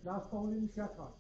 Last ball in the shot clock.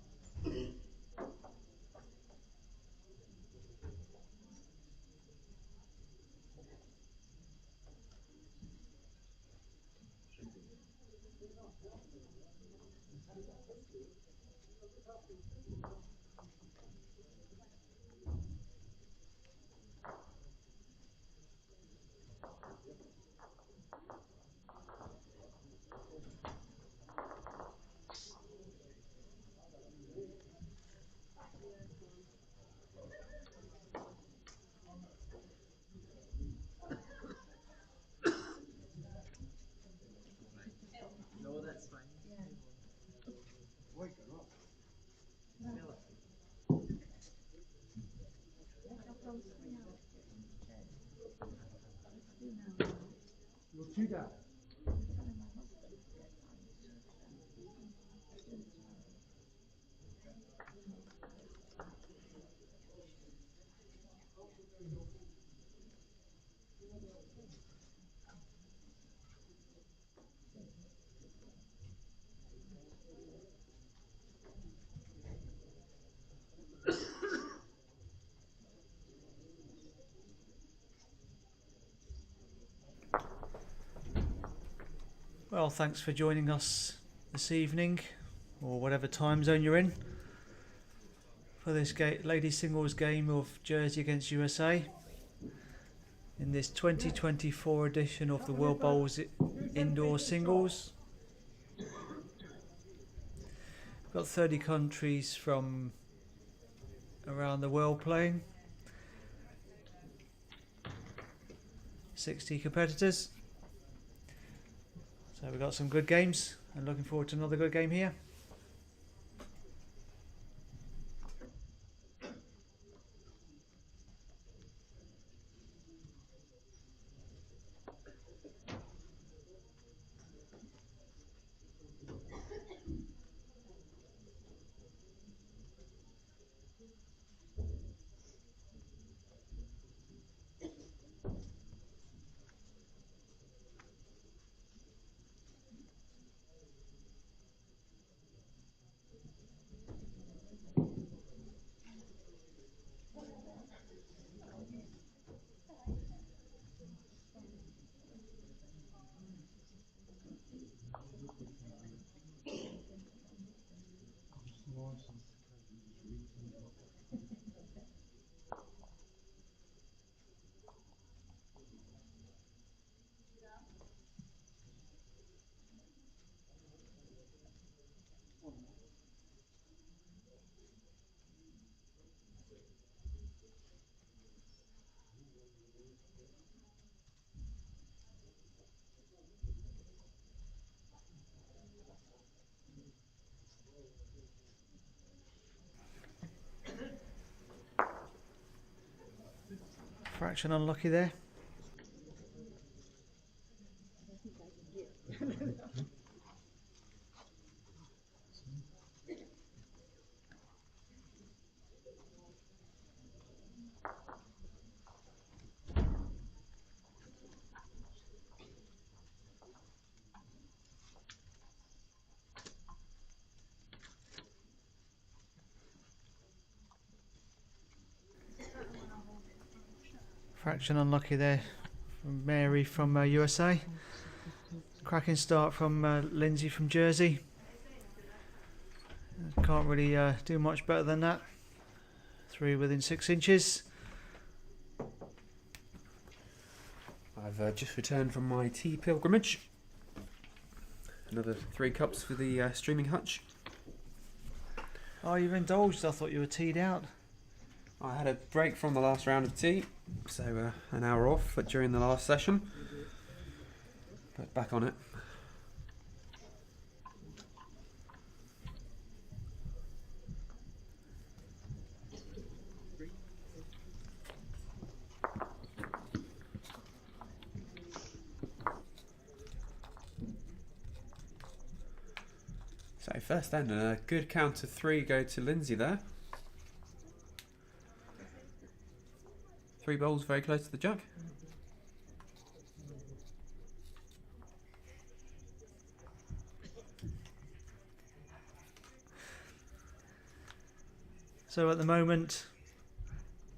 No, that's fine. You're two down. Well, thanks for joining us this evening, or whatever time zone you're in, for this ladies singles game of Jersey against USA in this 2024 edition of the World Bowls Indoor Singles. We've got 30 countries from around the world playing, 60 competitors. So we've got some good games, and looking forward to another good game here. Fraction unlucky there. Fraction unlucky there from Mary from USA. Cracking start from Lindsey from Jersey. Can't really do much better than that. 3 within 6 inches. I've just returned from my tea pilgrimage. Another 3 cups for the streaming hutch. Oh, you've indulged. I thought you were teed out. I had a break from the last round of tea, so an hour off during the last session, but back on it. So first end, and a good count of 3 go to Lindsey there. 3 bowls very close to the jug. So at the moment,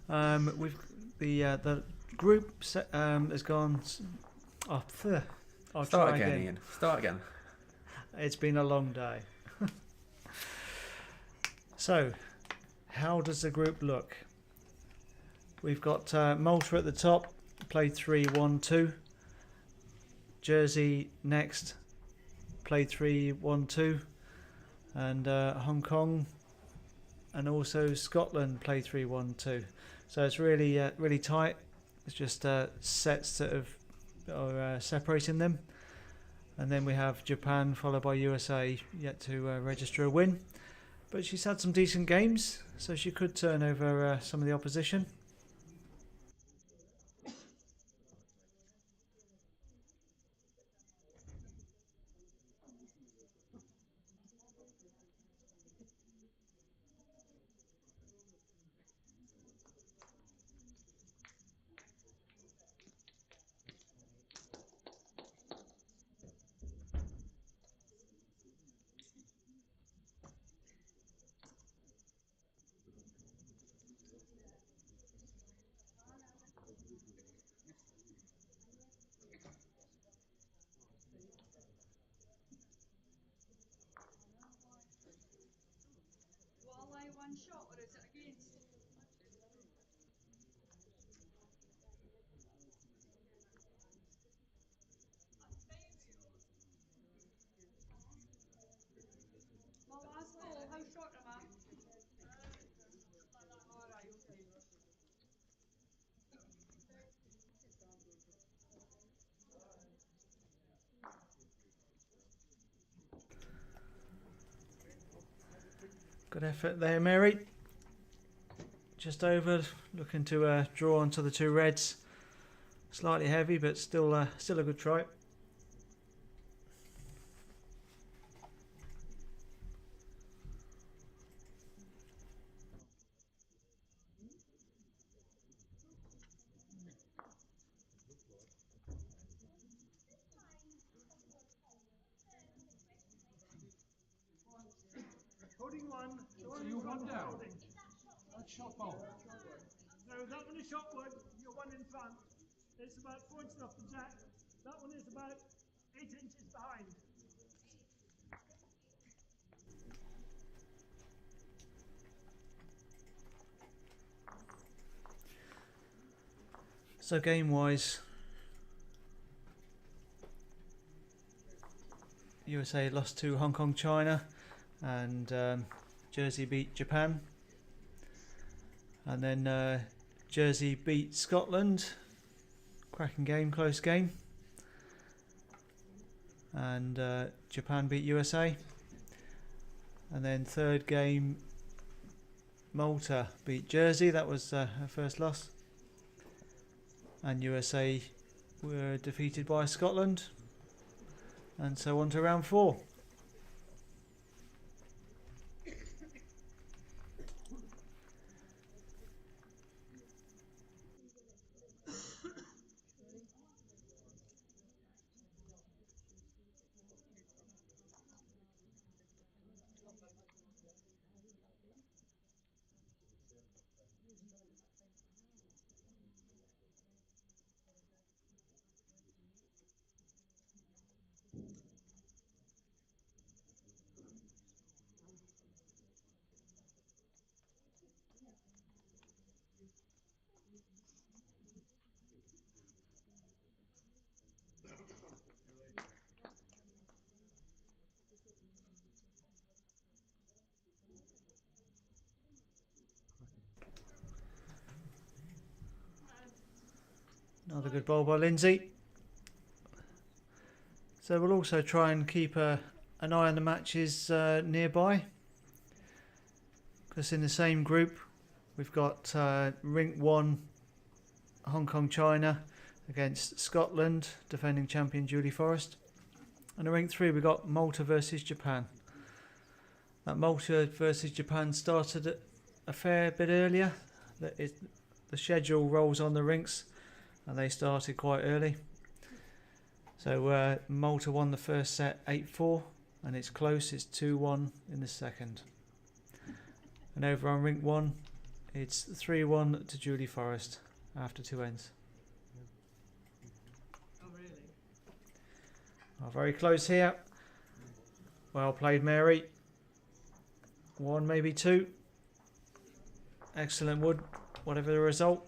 we've the group has gone. Oh, I'll Start try again, Ian. Start again. It's been a long day. So, how does the group look? We've got Malta at the top, played 3-1-2. Jersey next, played 3-1-2. And Hong Kong and also Scotland played 3-1-2. So it's really tight. It's just sets that are separating them. And then we have Japan followed by USA yet to register a win. But she's had some decent games, so she could turn over some of the opposition. One shot, or is it against? My last ball, how short am I? Alright, okay. Good effort there, Mary. Just over, looking to draw onto the two reds. Slightly heavy, but still a good try. Holding one. So you're one down. That's shot ball. No, that one is shot one. You're one in front. It's about 4 inches off the jack. That one is about 8 inches behind. So game-wise, USA lost to Hong Kong, China, and Jersey beat Japan. And then Jersey beat Scotland. Cracking game, close game. And Japan beat USA. And then third game, Malta beat Jersey. That was her first loss. And USA were defeated by Scotland. And so on to round 4. Another good ball by Lindsey. So we'll also try and keep an eye on the matches nearby. Because in the same group, we've got Rink 1, Hong Kong, China against Scotland, defending champion Julie Forrest. And in Rink 3, we've got Malta versus Japan. That Malta versus Japan started a fair bit earlier. The schedule rolls on the rinks, and they started quite early. So Malta won the first set 8-4, and it's close. It's 2-1 in the second. And over on rink 1, it's 3-1 to Julie Forrest after 2 ends. Oh, really? Oh, very close here. Well played, Mary. 1, maybe 2. Excellent wood, whatever the result.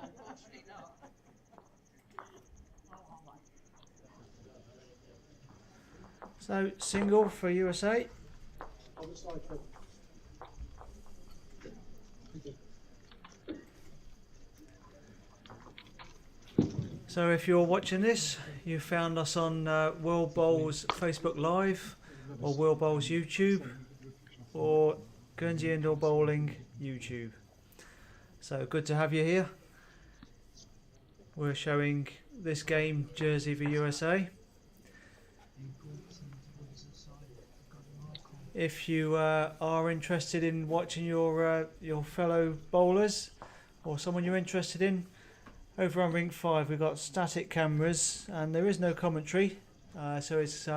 Unfortunately not. So, single for USA. On the side, Trevor. So if you're watching this, you found us on World Bowls Facebook Live, or World Bowls YouTube, or Guernsey Indoor Bowling YouTube. So good to have you here. We're showing this game, Jersey v USA. If you are interested in watching your fellow bowlers, or someone you're interested in, over on rink 5 we've got static cameras and there is no commentary, so it's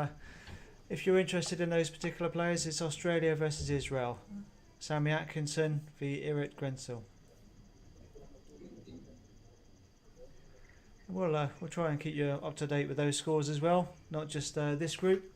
if you're interested in those particular players, it's Australia versus Israel. Sammy Atkinson v Irit Grensel. We'll try and keep you up to date with those scores as well, not just this group.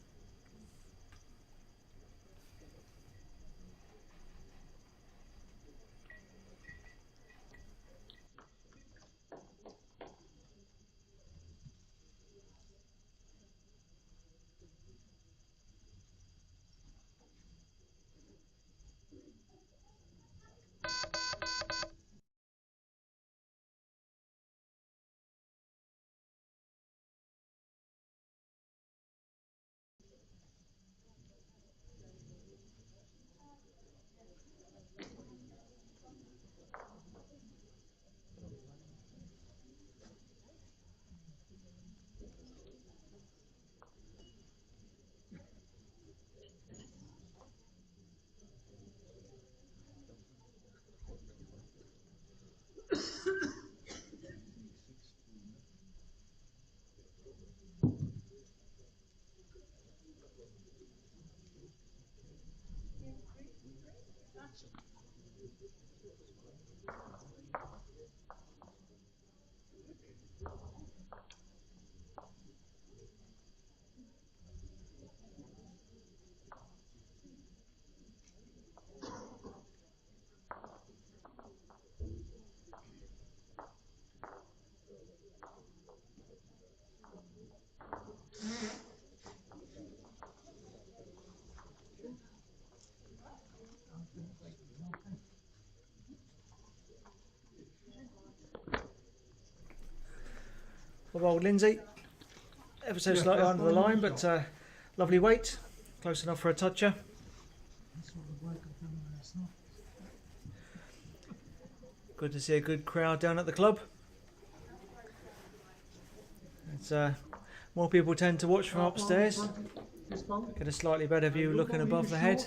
Well, Lindsay, ever so slightly under the line, but lovely weight, close enough for a toucher. Good to see a good crowd down at the club. It's, more people tend to watch from upstairs, get a slightly better view looking above the head.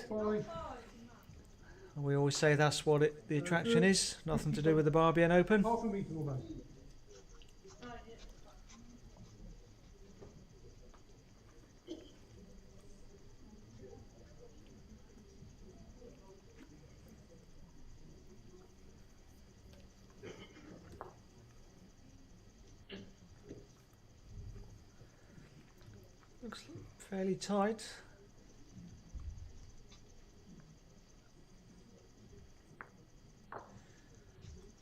We always say that's what the attraction is, nothing to do with the bar being open. Half a metre almost. Looks fairly tight.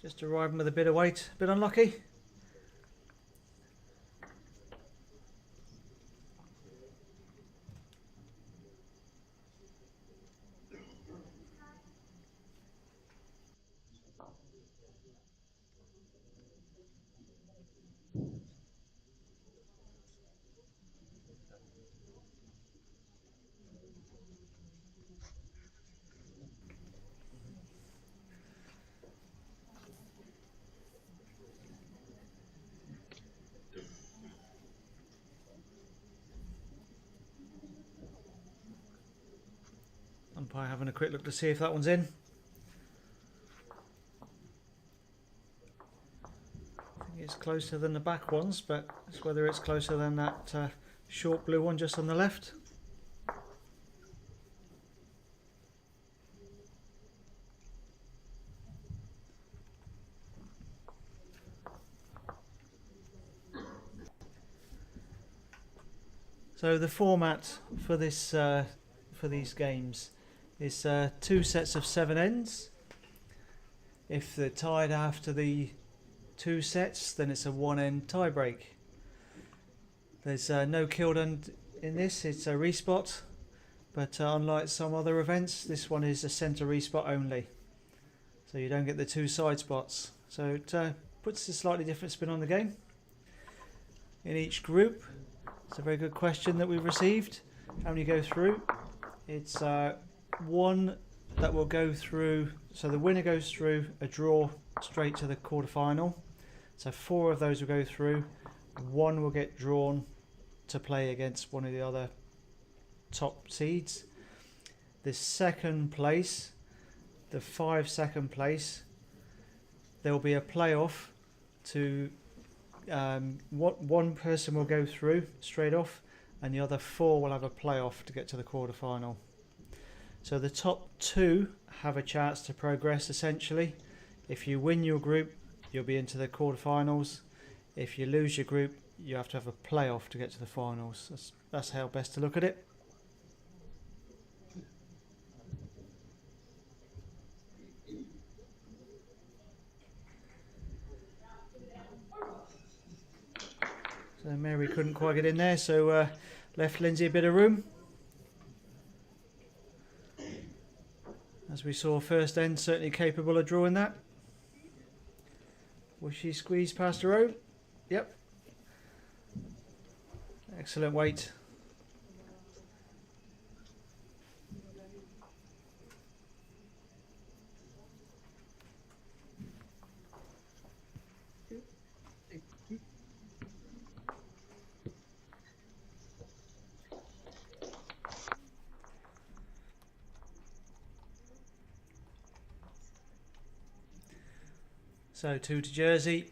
Just arriving with a bit of weight, a bit unlucky. umpire having a quick look to see if that one's in. I think it's closer than the back ones, but it's whether it's closer than that short blue one just on the left. So the format for this for these games is 2 sets of 7 ends. If they're tied after the 2 sets, then it's a 1-end tie break. There's no killed end in this, it's a respot, but unlike some other events, this one is a centre respot only. So you don't get the 2 side spots. So it puts a slightly different spin on the game. In each group, it's a very good question that we've received. How many go through? It's one that will go through, so the winner goes through, a draw straight to the quarter-final. So 4 of those will go through. 1 will get drawn to play against one of the other top seeds. The second place, the 5 second place, there will be a playoff to one person will go through straight off, and the other 4 will have a playoff to get to the quarter-final. So the top 2 have a chance to progress essentially. If you win your group, you'll be into the quarter-finals. If you lose your group, you have to have a playoff to get to the finals. That's how best to look at it. So Mary couldn't quite get in there, so left Lindsay a bit of room. As we saw, first end certainly capable of drawing that. Will she squeeze past her own? Yep. Excellent weight. So 2 to Jersey.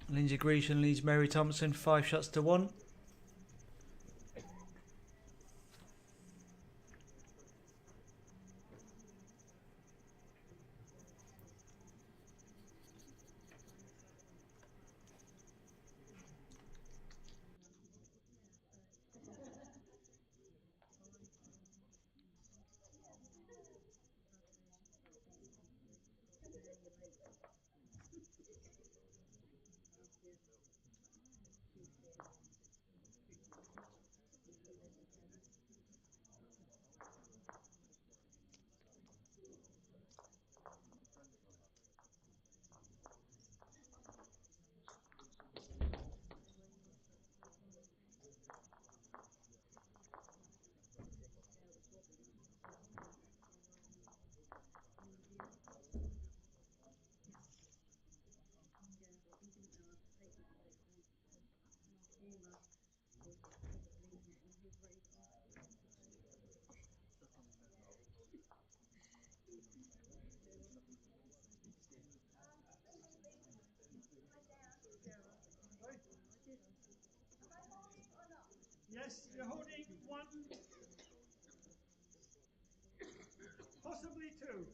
Lindsey Greechan leads Mary Thompson 5 shots to 1. Yes, you're holding 1, possibly 2.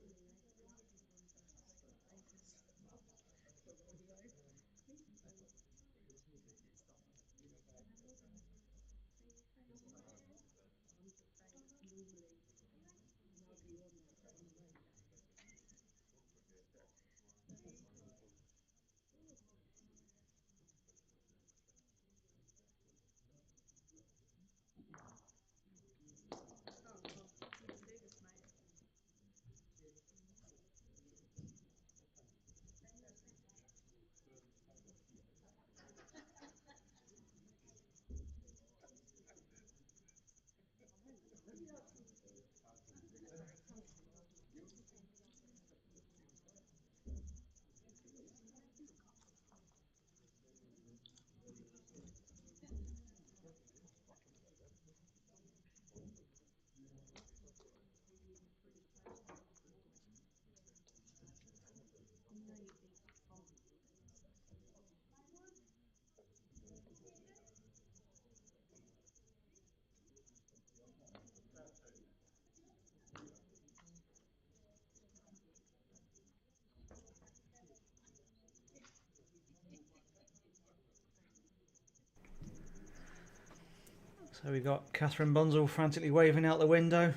So we got Catherine Bunzel frantically waving out the window.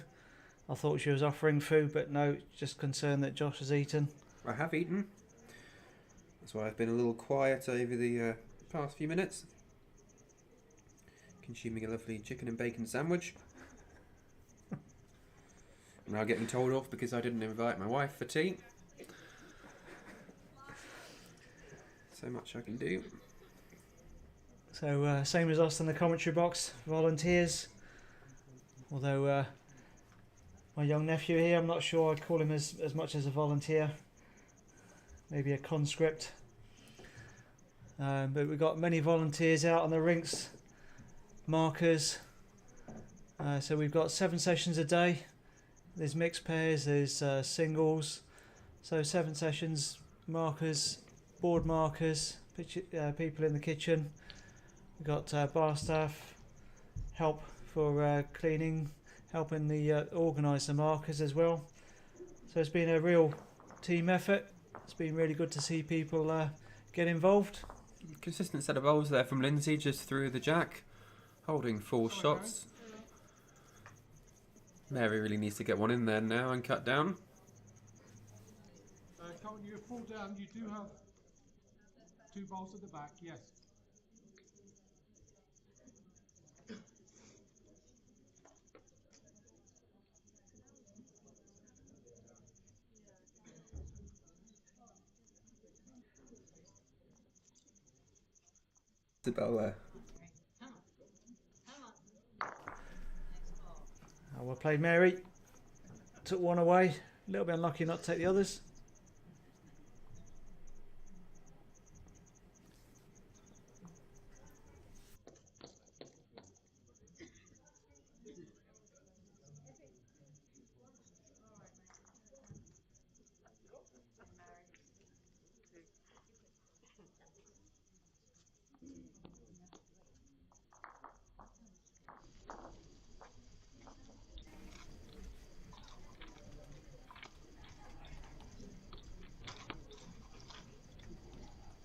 I thought she was offering food, but no, just concerned that Josh has eaten. I have eaten. That's why I've been a little quiet over the past few minutes. Consuming a lovely chicken and bacon sandwich. And now getting told off because I didn't invite my wife for tea. So much I can do. So same as us in the commentary box, volunteers. Although my young nephew here, I'm not sure I'd call him as much as a volunteer. Maybe a conscript. But we've got many volunteers out on the rinks, markers. So we've got 7 sessions a day. There's mixed pairs, there's singles. So 7 sessions, markers, board markers, people in the kitchen. We've got bar staff, help for cleaning, helping the organise the markers as well. So it's been a real team effort. It's been really good to see people get involved. Consistent set of bowls there from Lindsey, just through the jack, holding 4 shots. Mary really needs to get one in there now and cut down. When you fall down, you do have 2 bowls at the back, yes. The bowl there. Well played, Mary. Took one away. A little bit unlucky not to take the others.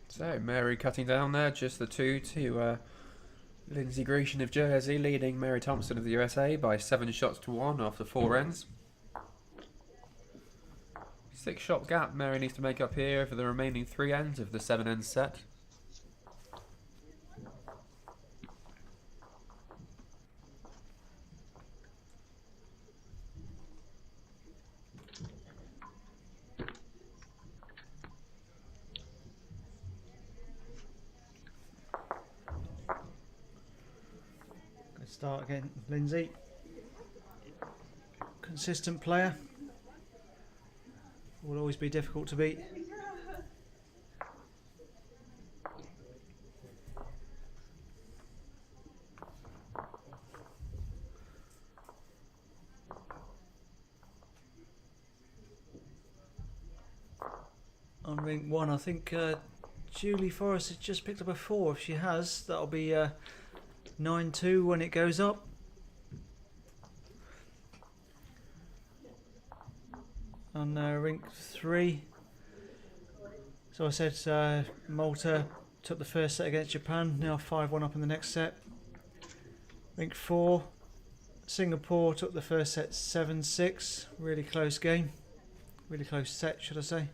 So Mary cutting down there, just the 2 to Lindsey Greechan of Jersey, leading Mary Thompson of the USA by 7 shots to 1 after 4 ends. 6 shot gap Mary needs to make up here over the remaining 3 ends of the 7 end set. Start again, Lindsey. Consistent player. Will always be difficult to beat. On ring 1, I think Julie Forrest has just picked up a 4. If she has, that'll be 9-2 when it goes up. On rink 3, so I said Malta took the first set against Japan, now 5-1 up in the next set. Rink 4, Singapore took the first set 7-6, really close game, really close set should I say,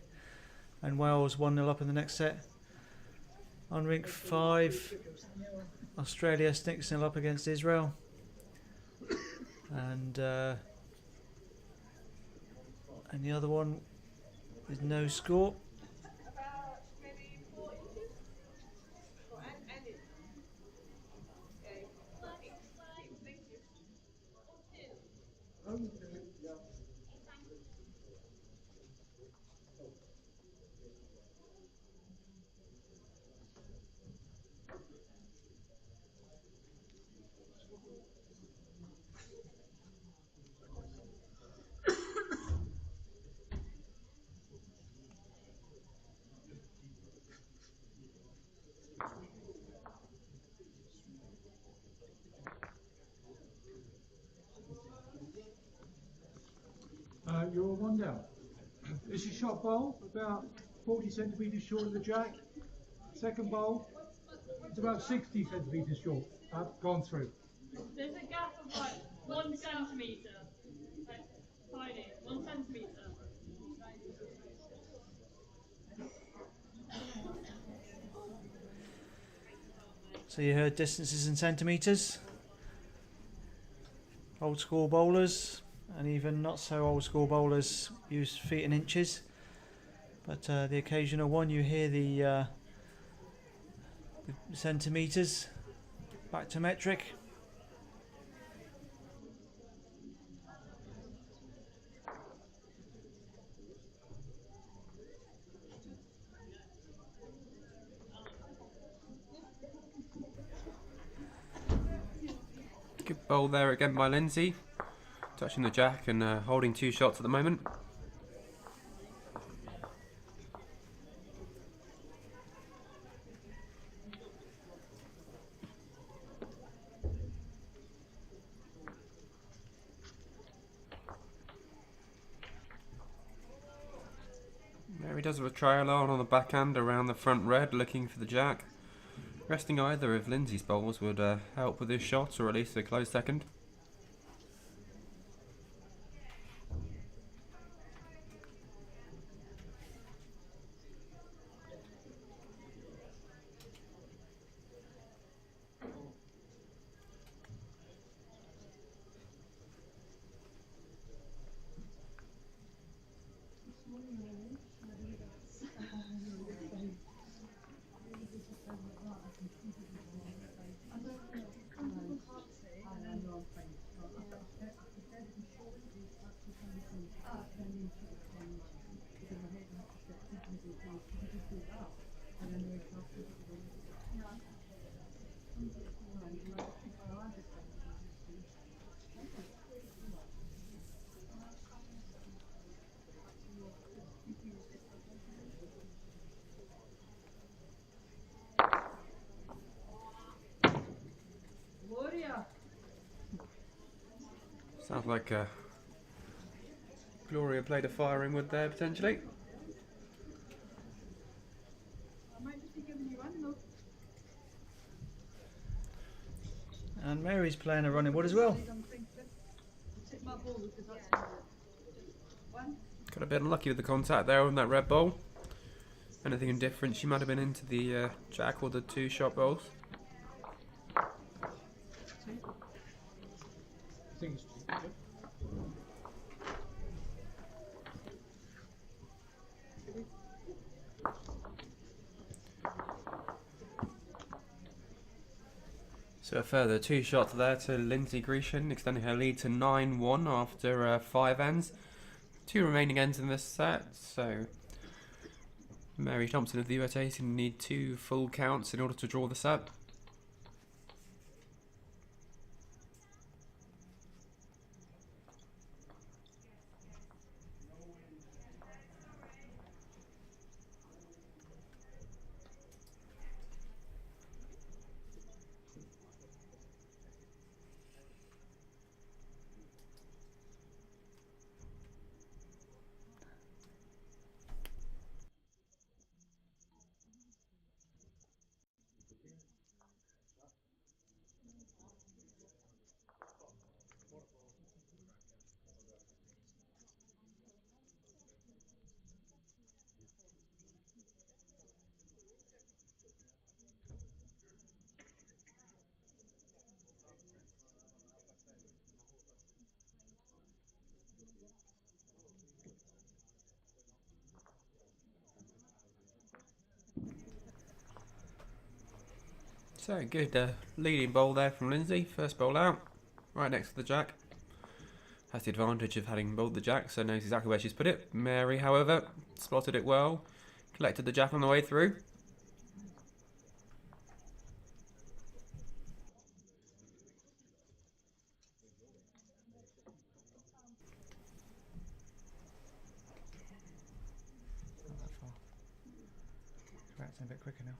and Wales 1-0 up in the next set. On rink 5, Australia 6-0 up against Israel, and the other one is no score. You're 1 down. This is shot bowl, about 40 centimetres short of the jack. Second bowl, it's about 60 centimetres short. Gone through. There's a gap of like 1 centimetre. Like, tiny. 1 centimetre. So you heard distances in centimetres. Old school bowlers and even not so old school bowlers use feet and inches. But the occasional one, you hear the centimetres back to metric. Good bowl there again by Lindsey. Touching the jack and holding 2 shots at the moment. There he does with a trial on the backhand around the front red, looking for the jack. Resting either of Lindsey's bowls would help with his shot, or at least a close second. Sounds like Gloria played a firing wood there potentially. I might just be giving you one though. And Mary's playing a running wood as well. Take my ball because that's one. Got a bit unlucky with the contact there on that red bowl. Anything indifferent, she might have been into the jack or the 2 shot bowls. So a further 2 shots there to Lindsey Greechan, extending her lead to 9-1 after 5 ends. 2 remaining ends in this set, so Mary Thompson of the USA is going to need 2 full counts in order to draw the set. So good leading bowl there from Lindsey, first bowl out, right next to the jack. Has the advantage of having bowled the jack, so knows exactly where she's put it. Mary, however, spotted it well, collected the jack on the way through. Not that far. Reacting a bit quicker now.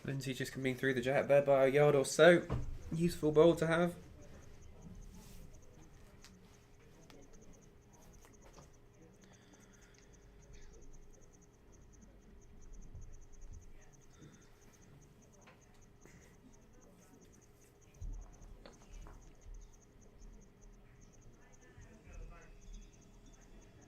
Lindsey just coming through the jack there by a yard or so. Useful bowl to have.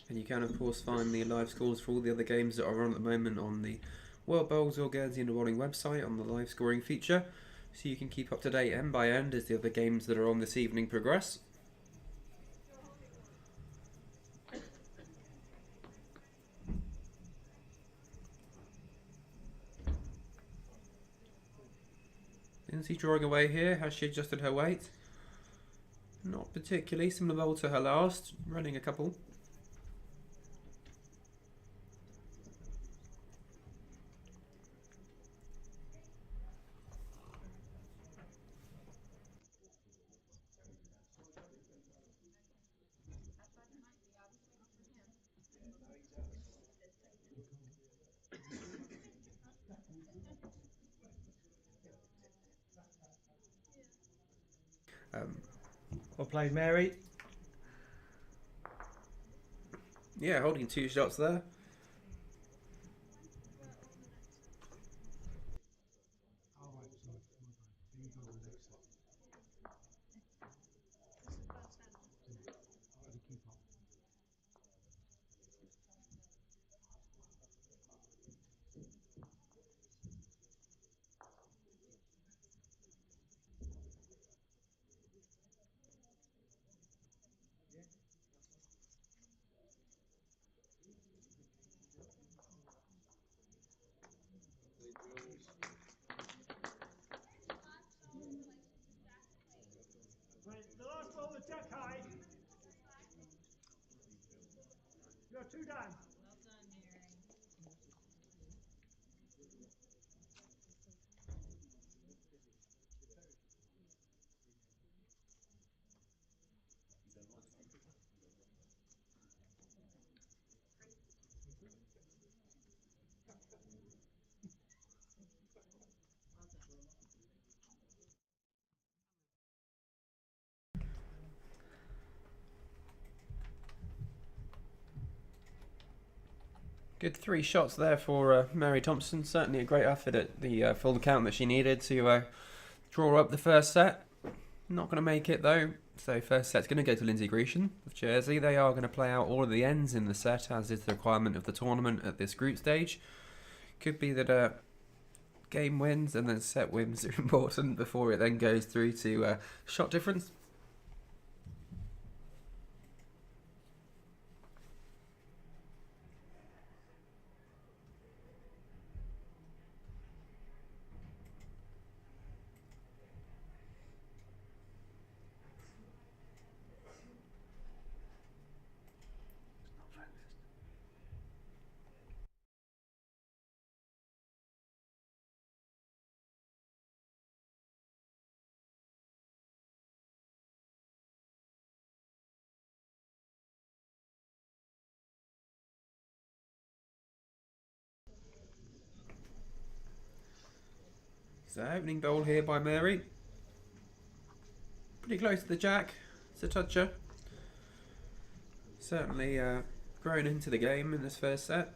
And you can of course find the live scores for all the other games that are on at the moment on the World Bowls or Guernsey and Bowling website on the live scoring feature, so you can keep up to date end by end as the other games that are on this evening progress. Lindsey drawing away here. Has she adjusted her weight? Not particularly. Similar bowl to her last, running a couple. Well played, Mary. Yeah, holding 2 shots there. Right, the last ball was jack high. You're 2 down. Good 3 shots there for Mary Thompson. Certainly a great effort at the full count that she needed to draw up the first set. Not going to make it though. So first set's going to go to Lindsey Greechan of Jersey. They are going to play out all of the ends in the set, as is the requirement of the tournament at this group stage. Could be that game wins and then set wins are important before it then goes through to shot difference. So opening bowl here by Mary. Pretty close to the jack. It's a toucher. Certainly grown into the game in this first set.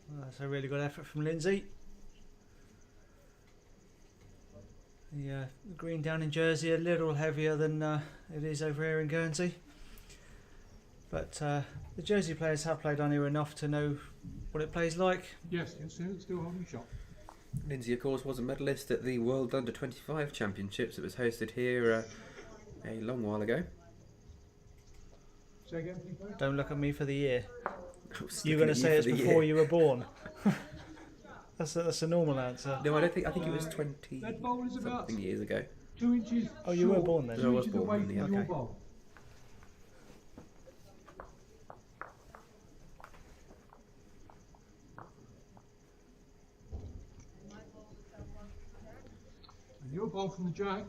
Well, that's a really good effort from Lindsey. The green down in Jersey a little heavier than it is over here in Guernsey. But the Jersey players have played on here enough to know what it plays like. Yes, still holding shot. Lindsey, of course, was a medalist at the World Under-25 Championships that was hosted here a long while ago. Say again, please. Don't look at me for the year. You're Looking going to at say it's for the before year. you were born. That's a normal answer. No, I don't think. I think it was 20 That bowl is about something years ago. 2 inches. Oh, you were short, born then? 2 I was inches born away then, from yeah. your Okay. bowl. And your bowl from the jack,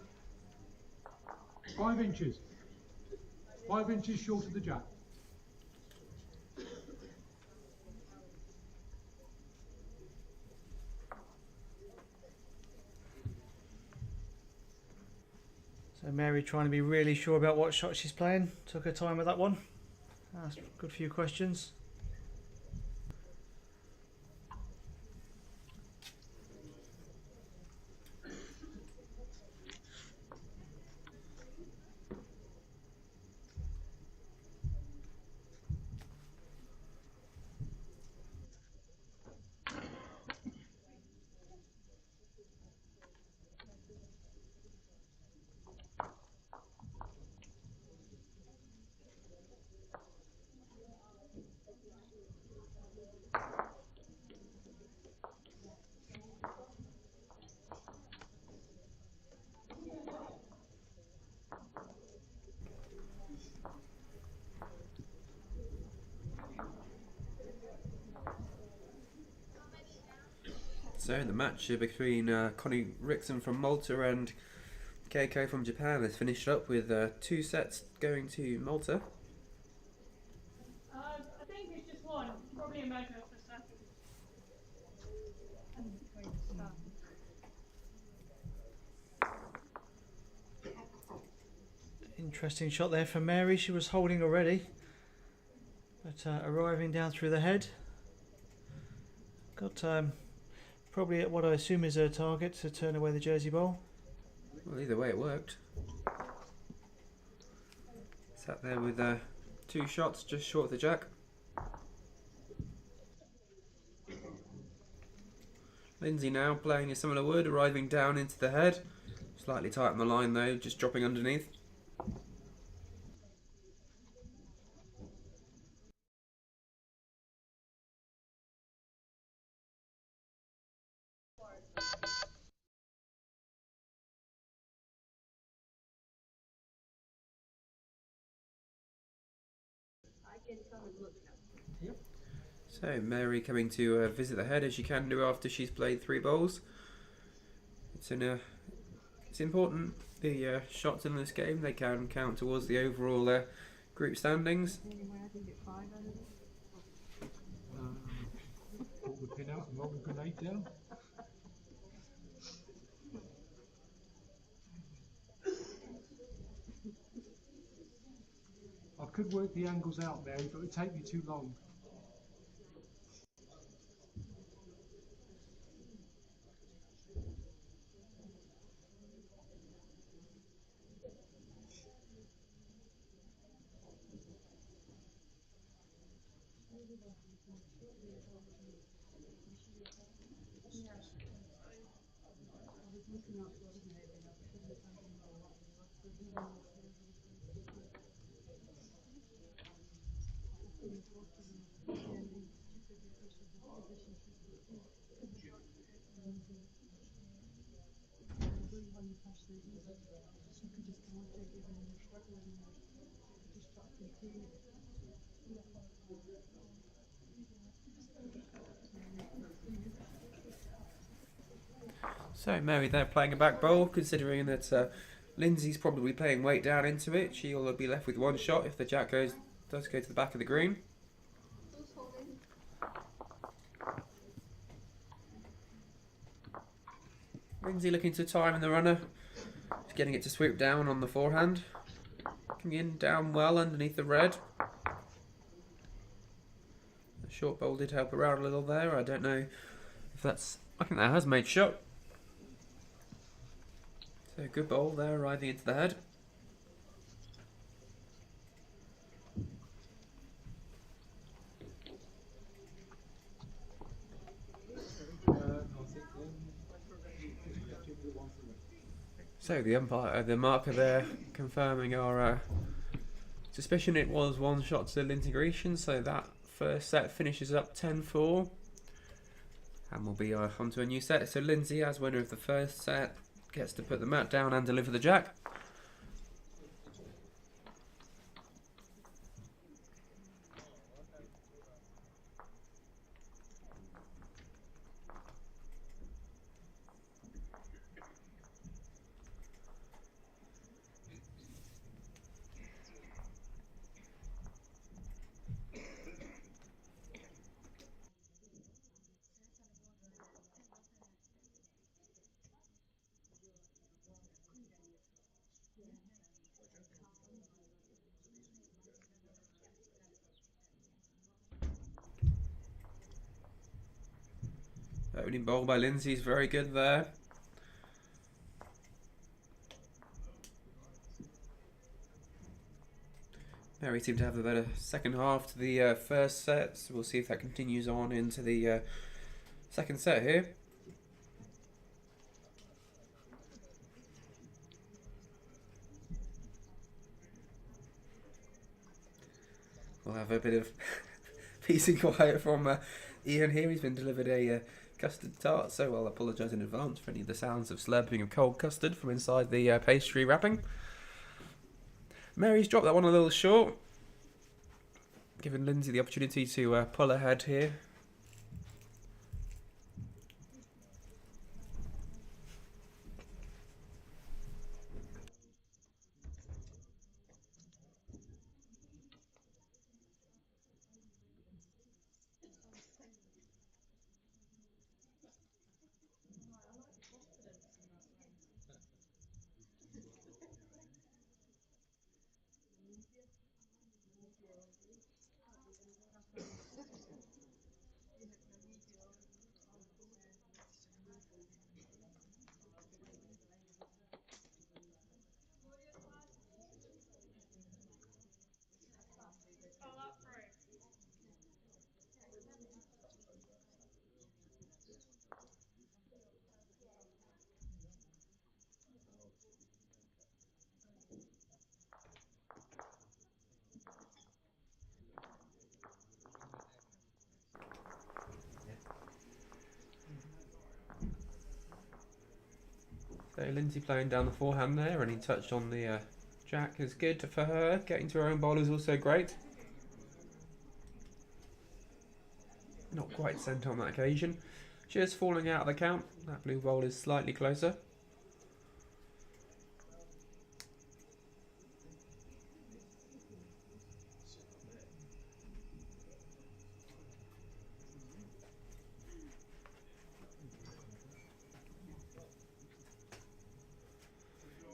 5 inches. 5 inches short of the jack. So Mary trying to be really sure about what shot she's playing. Took her time with that one. Asked a good few questions. So the match between Connie Rickson from Malta and Keiko from Japan has finished up with 2 sets going to Malta. I think it's just one. Probably America for second. Interesting shot there for Mary. She was holding already, but arriving down through the head. Got probably at what I assume is her target to turn away the Jersey ball. Well, either way it worked. Sat there with 2 shots just short of the jack. Lindsey now playing a similar wood, arriving down into the head. Slightly tight on the line though, just dropping underneath. So Mary coming to visit the head as she can do after she's played 3 bowls. It's important, the shots in this game, they can count towards the overall group standings. Pull the pin out and roll the grenade down. I could work the angles out, Mary, but it would take me too long. So Mary there playing a back bowl, considering that Lindsey's probably playing weight down into it. She'll be left with 1 shot if the jack does go to the back of the green. Lindsey looking to time in the runner. She's getting it to swoop down on the forehand. Coming in down well underneath the red. The short bowl did help her out a little there. I don't know if that's... I think that has made shot. So good bowl there, arriving into the head. So the umpire, the marker there, confirming our suspicion. It was 1 shot to Lindsey Greechan, so that first set finishes up 10-4. And we'll be on to a new set. So Lindsey, as winner of the first set, gets to put the mat down and deliver the jack. Opening bowl by Lindsey's very good there. Mary seemed to have a better second half to the first set, so we'll see if that continues on into the second set here. We'll have a bit of peace and quiet from Ian here. He's been delivered a custard tart, so I'll apologise in advance for any of the sounds of slurping of cold custard from inside the pastry wrapping. Mary's dropped that one a little short, giving Lindsey the opportunity to pull ahead here. So Lindsey playing down the forehand there, and he touched on the jack is good for her. Getting to her own bowl is also great. Not quite sent on that occasion. Just falling out of the count. That blue bowl is slightly closer.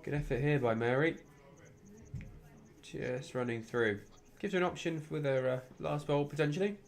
Good effort here by Mary. Just running through. Gives her an option with her last bowl potentially.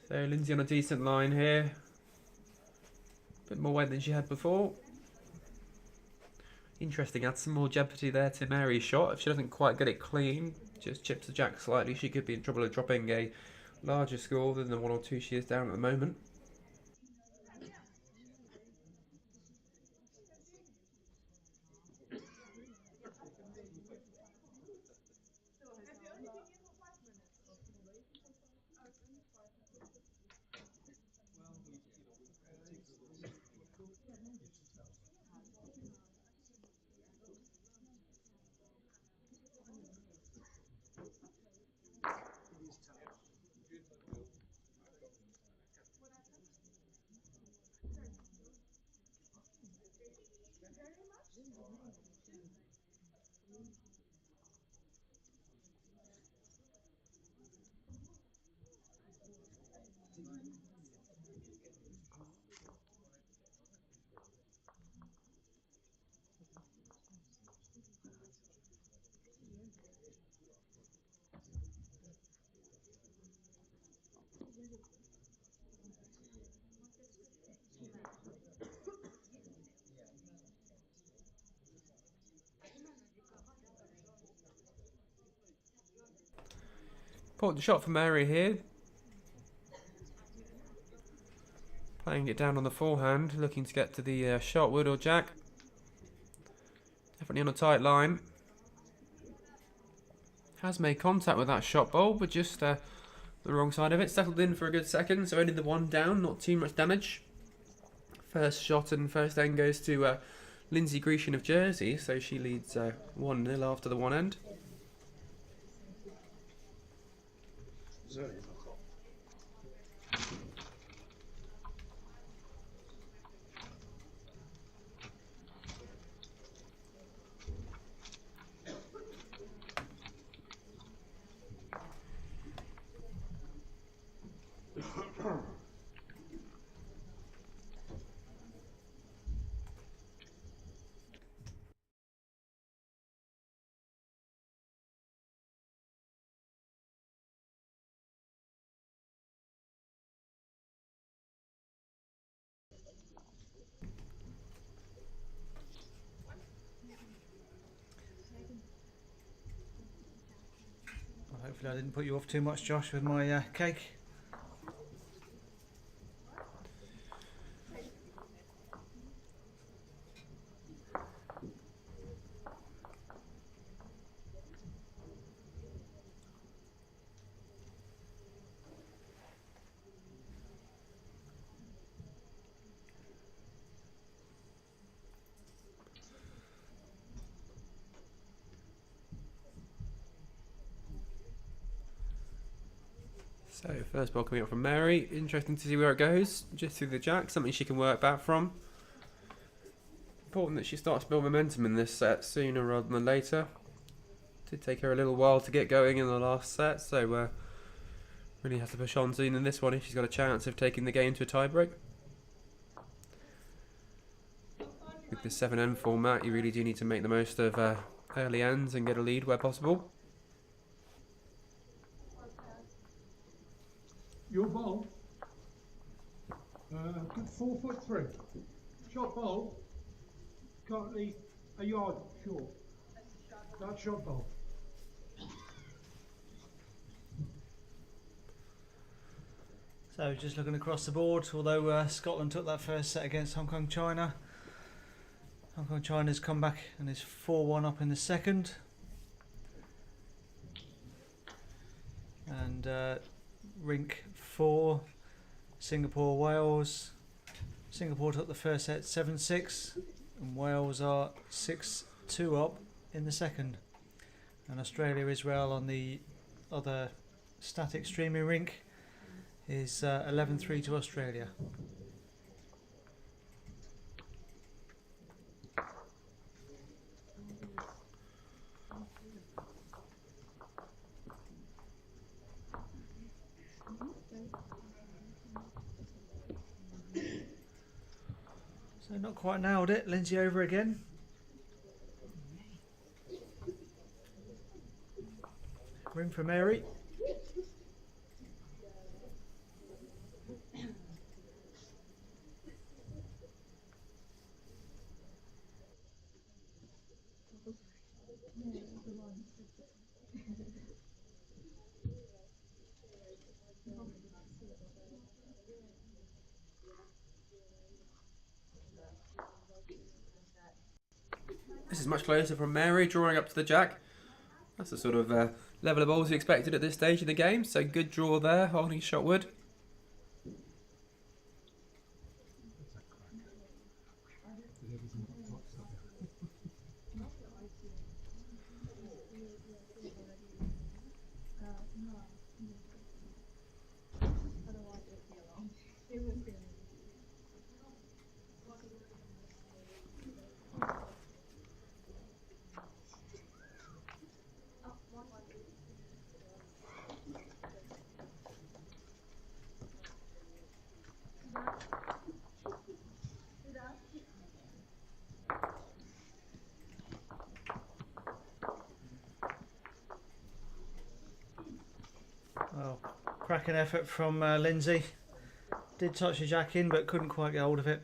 So Lindsey on a decent line here. Bit more weight than she had before. Interesting, add some more jeopardy there to Mary's shot. If she doesn't quite get it clean, just chips the jack slightly, she could be in trouble of dropping a larger score than the 1 or 2 she is down at the moment. Important shot for Mary here. Playing it down on the forehand, looking to get to the shot wood or jack. Definitely on a tight line. Has made contact with that shot bowl, but just the wrong side of it. Settled in for a good second, so only the one down, not too much damage. First shot and first end goes to Lindsey Greechan of Jersey, so she leads 1-0 after the one end. Well, hopefully I didn't put you off too much, Josh, with my cake. So first ball coming up from Mary. Interesting to see where it goes. Just through the jack, something she can work back from. Important that she starts to build momentum in this set sooner rather than later. Did take her a little while to get going in the last set, so really has to push on soon in this one if she's got a chance of taking the game to a tiebreak. With the 7-end format, you really do need to make the most of early ends and get a lead where possible. Your ball, good 4'3". Shot ball, currently a yard short. That's shot ball. So just looking across the board, although Scotland took that first set against Hong Kong China, Hong Kong China's come back and is 4-1 up in the second. And rink 4, Singapore Wales. Singapore took the first set 7-6 and Wales are 6-2 up in the second. And Australia Israel on the other static streaming rink is 11-3 to Australia. So not quite nailed it. Lindsay over again. Ring for Mary. This is much closer from Mary, drawing up to the jack. That's the sort of level of balls you expected at this stage of the game, so good draw there, holding shot wood. Well, cracking effort from Lindsay. Did touch the jack in but couldn't quite get hold of it.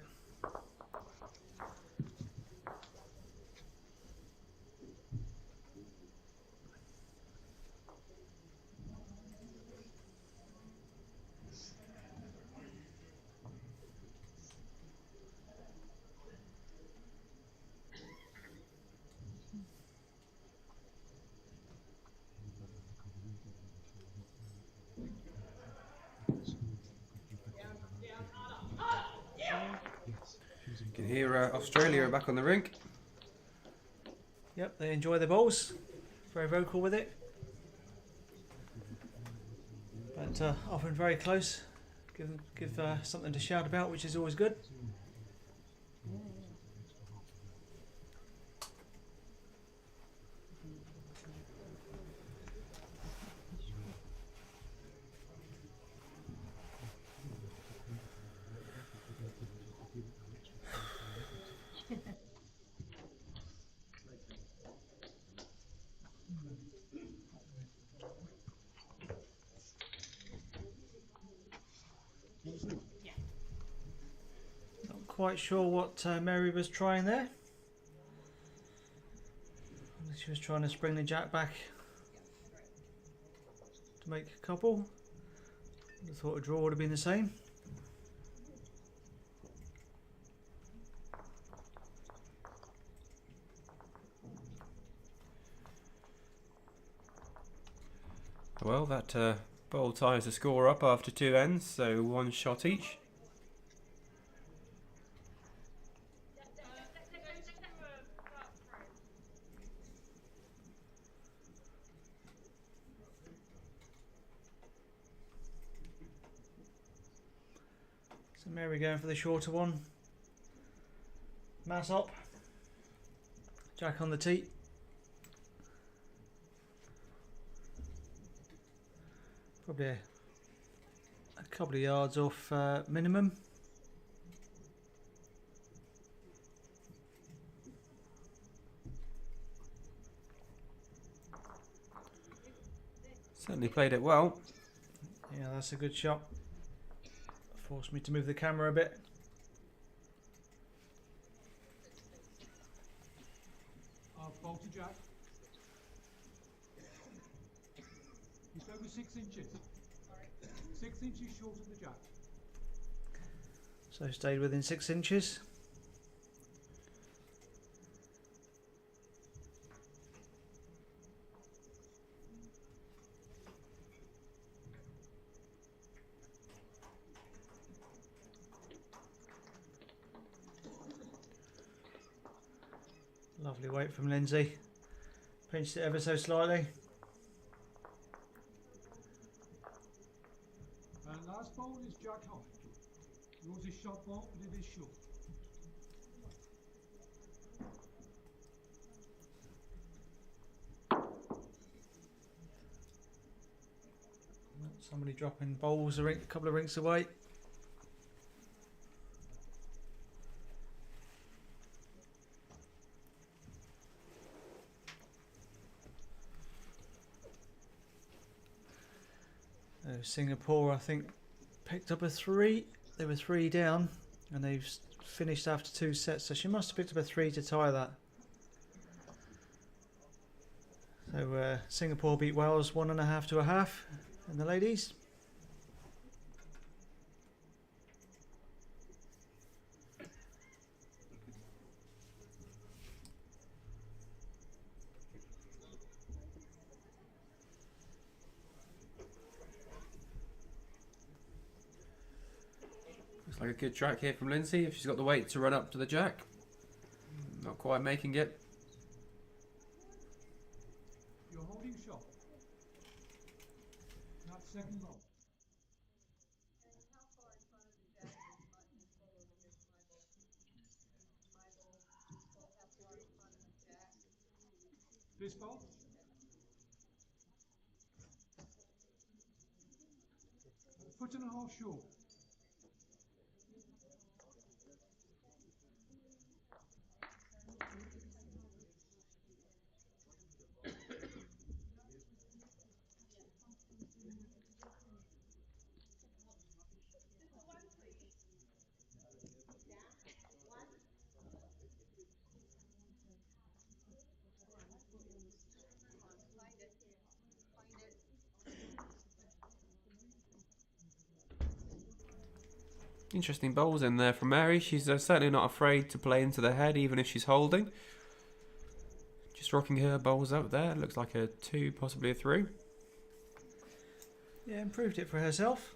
Here, Australia are back on the rink. Yep, they enjoy their bowls. Very vocal with it. But often very close. Give something to shout about, which is always good. Not quite sure what Mary was trying there. She was trying to spring the jack back to make a couple. I thought a draw would have been the same. Well, that bowl ties the score up after 2 ends, so 1 shot each. So Mary going for the shorter one. Mass up. Jack on the tee. Probably a couple of yards off minimum. Certainly played it well. Yeah, that's a good shot. Forced me to move the camera a bit. Ball to jack. He's over 6 inches. 6 inches short of the jack. So stayed within 6 inches. Lovely weight from Lindsay. Pinched it ever so slightly. And last ball is jack high. Yours is short ball, but it is short. Somebody dropping bowls a couple of rinks away. Singapore, I think, picked up a 3. They were 3 down, and they've finished after 2 sets. So she must have picked up a 3 to tie that. So Singapore beat Wales 1.5 to 1/2 in the ladies. Looks like a good track here from Lindsay if she's got the weight to run up to the jack. Not quite making it. You're holding shot. That's second ball. This ball. A 1.5 short. Interesting bowls in there from Mary. She's certainly not afraid to play into the head, even if she's holding. Just rocking her bowls out there. Looks like a 2, possibly a 3. Yeah, improved it for herself.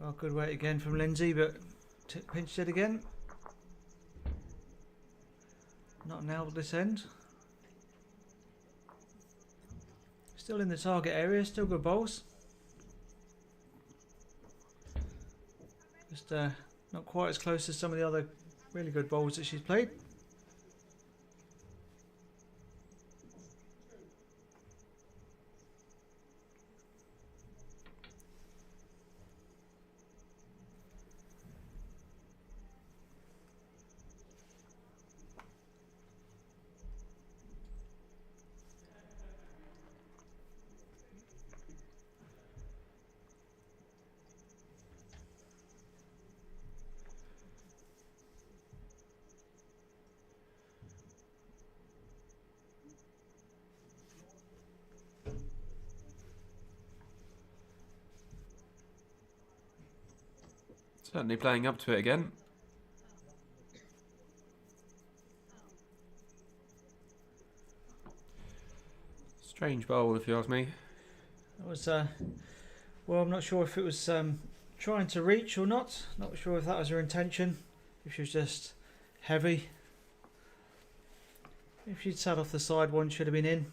Well, good weight again from Lindsey, but pinched it again. Not nailed this end. Still in the target area, still good bowls. Just not quite as close as some of the other really good bowls that she's played. Certainly playing up to it again. Strange bowl, if you ask me. It was, well, I'm not sure if it was trying to reach or not. Not sure if that was her intention. If she was just heavy. If she'd sat off the side, one should have been in.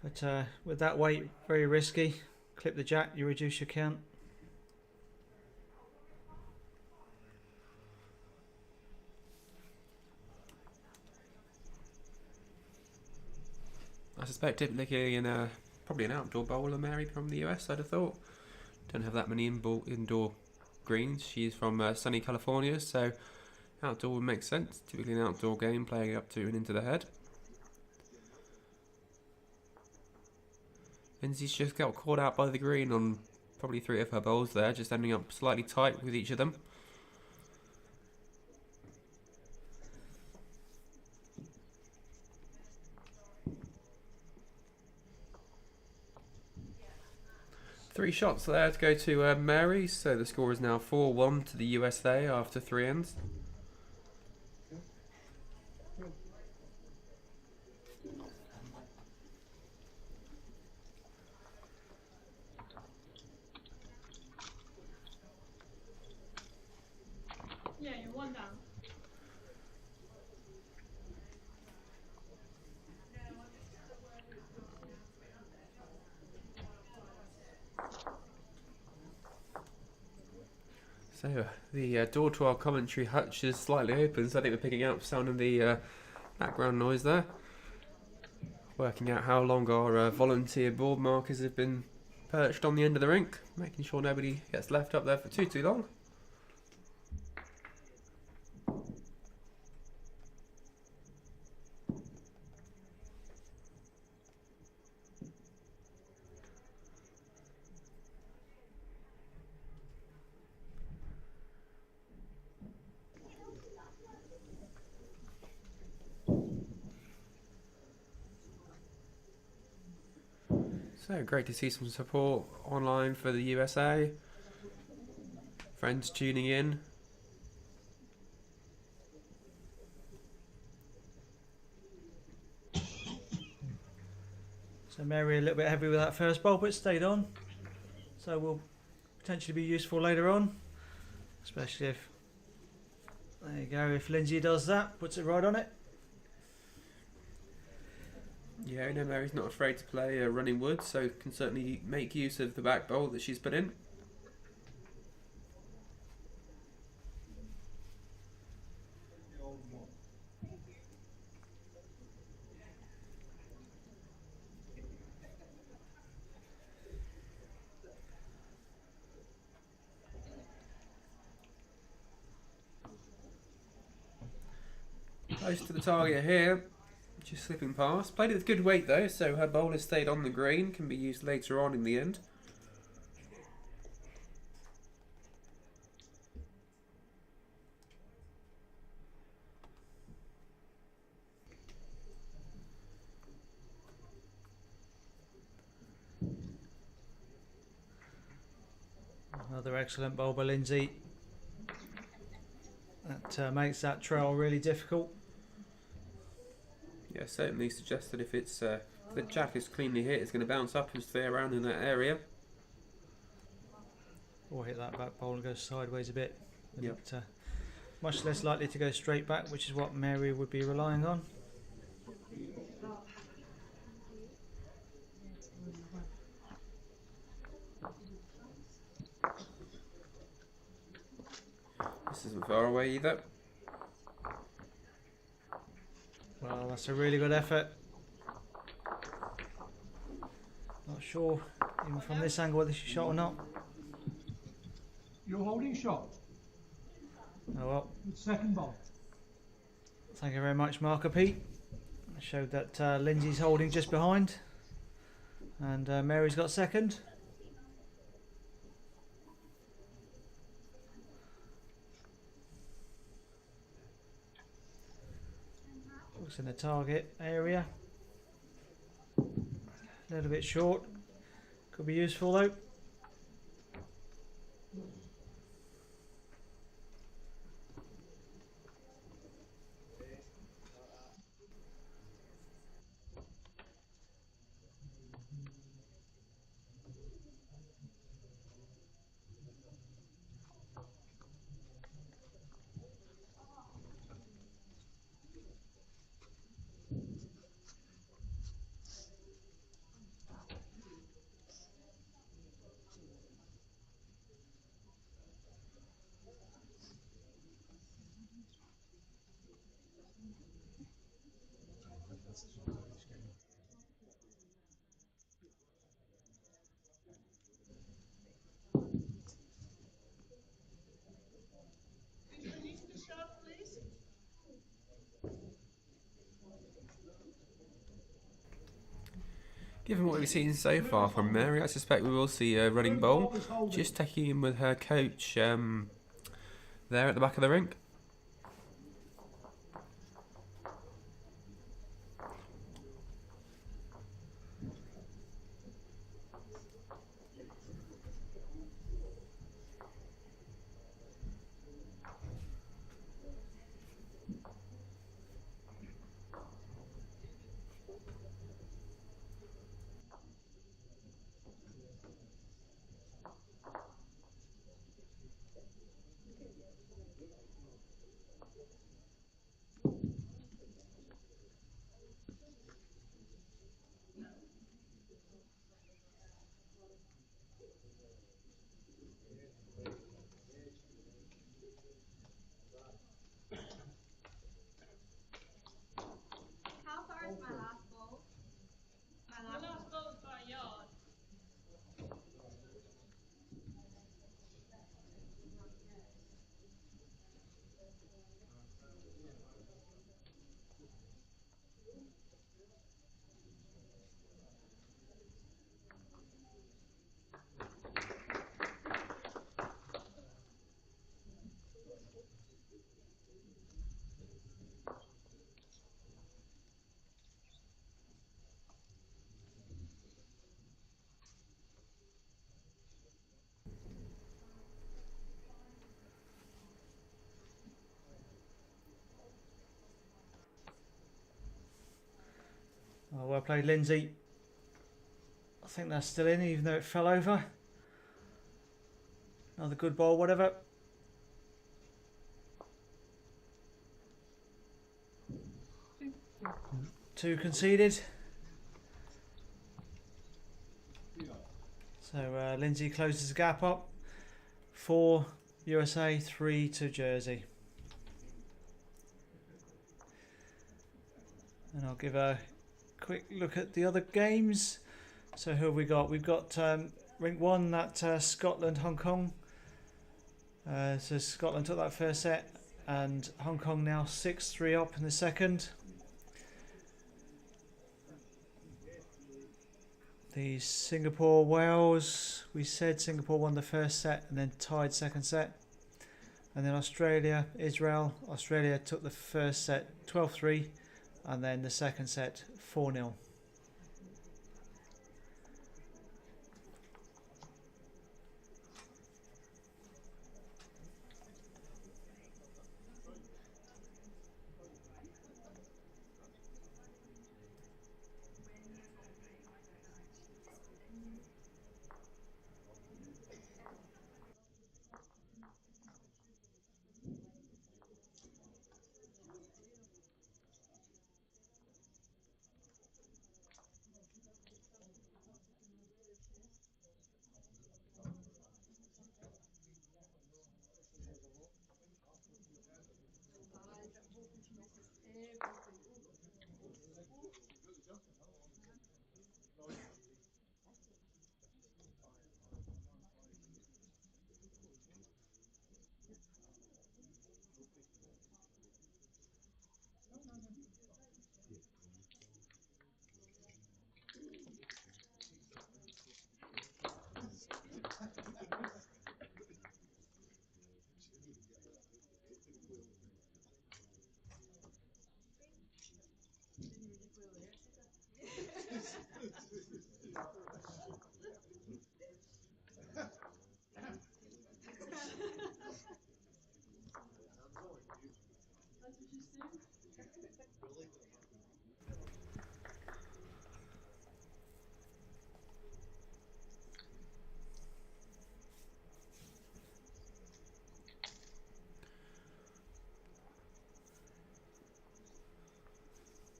But with that weight, very risky. Clip the jack, you reduce your count. I suspect typically in probably an outdoor bowler, Mary from the US, I'd have thought. Don't have that many indoor greens. She's from sunny California, so outdoor would make sense. Typically an outdoor game, playing up to and into the head. Lindsey's just got caught out by the green on probably 3 of her bowls there, just ending up slightly tight with each of them. Three shots there to go to Mary, so the score is now 4-1 to the USA after 3 ends. Yeah, you're 1 down. So the door to our commentary hutch is slightly open, so I think we're picking up sound of the background noise there. Working out how long our volunteer board markers have been perched on the end of the rink, making sure nobody gets left up there for too long. So great to see some support online for the USA. Friends tuning in. So Mary a little bit heavy with that first bowl, but stayed on. So will potentially be useful later on. Especially if, there you go, if Lindsey does that, puts it right on it. Yeah, no, Mary's not afraid to play running wood, so can certainly make use of the back bowl that she's put in. Close to the target here. Just slipping past. Played it with good weight though, so her bowl has stayed on the green, can be used later on in the end. Another excellent bowl by Lindsey. That makes that trail really difficult. Yeah, certainly suggests that if it's the jack is cleanly hit, it's going to bounce up and stay around in that area. or hit that back bowl and go sideways a bit. Yep. But, much less likely to go straight back, which is what Mary would be relying on. This isn't far away either. Well, that's a really good effort. Not sure, even from this angle, whether she shot or not. You're holding shot. Oh well. Second ball. Thank you very much, Marker Pete. I showed that Lindsay's holding just behind, and Mary's got second. Looks in the target area. A little bit short. Could be useful though. Given what we've seen so far from Mary, I suspect we will see a running bowl. Just taking in with her coach there at the back of the rink. How far is my last ball? The last ball is by a yard. Oh, well played, Lindsay. I think that's still in, even though it fell over. Another good ball, whatever. Two conceded. So Lindsay closes the gap up. 4 USA, 3 to Jersey. And I'll give a quick look at the other games. So who have we got? We've got Rink 1, that Scotland, Hong Kong. So Scotland took that first set, and Hong Kong now 6-3 up in the second. The Singapore, Wales, we said Singapore won the first set and then tied second set. And then Australia, Israel. Australia took the first set 12-3 and then the second set 4-0.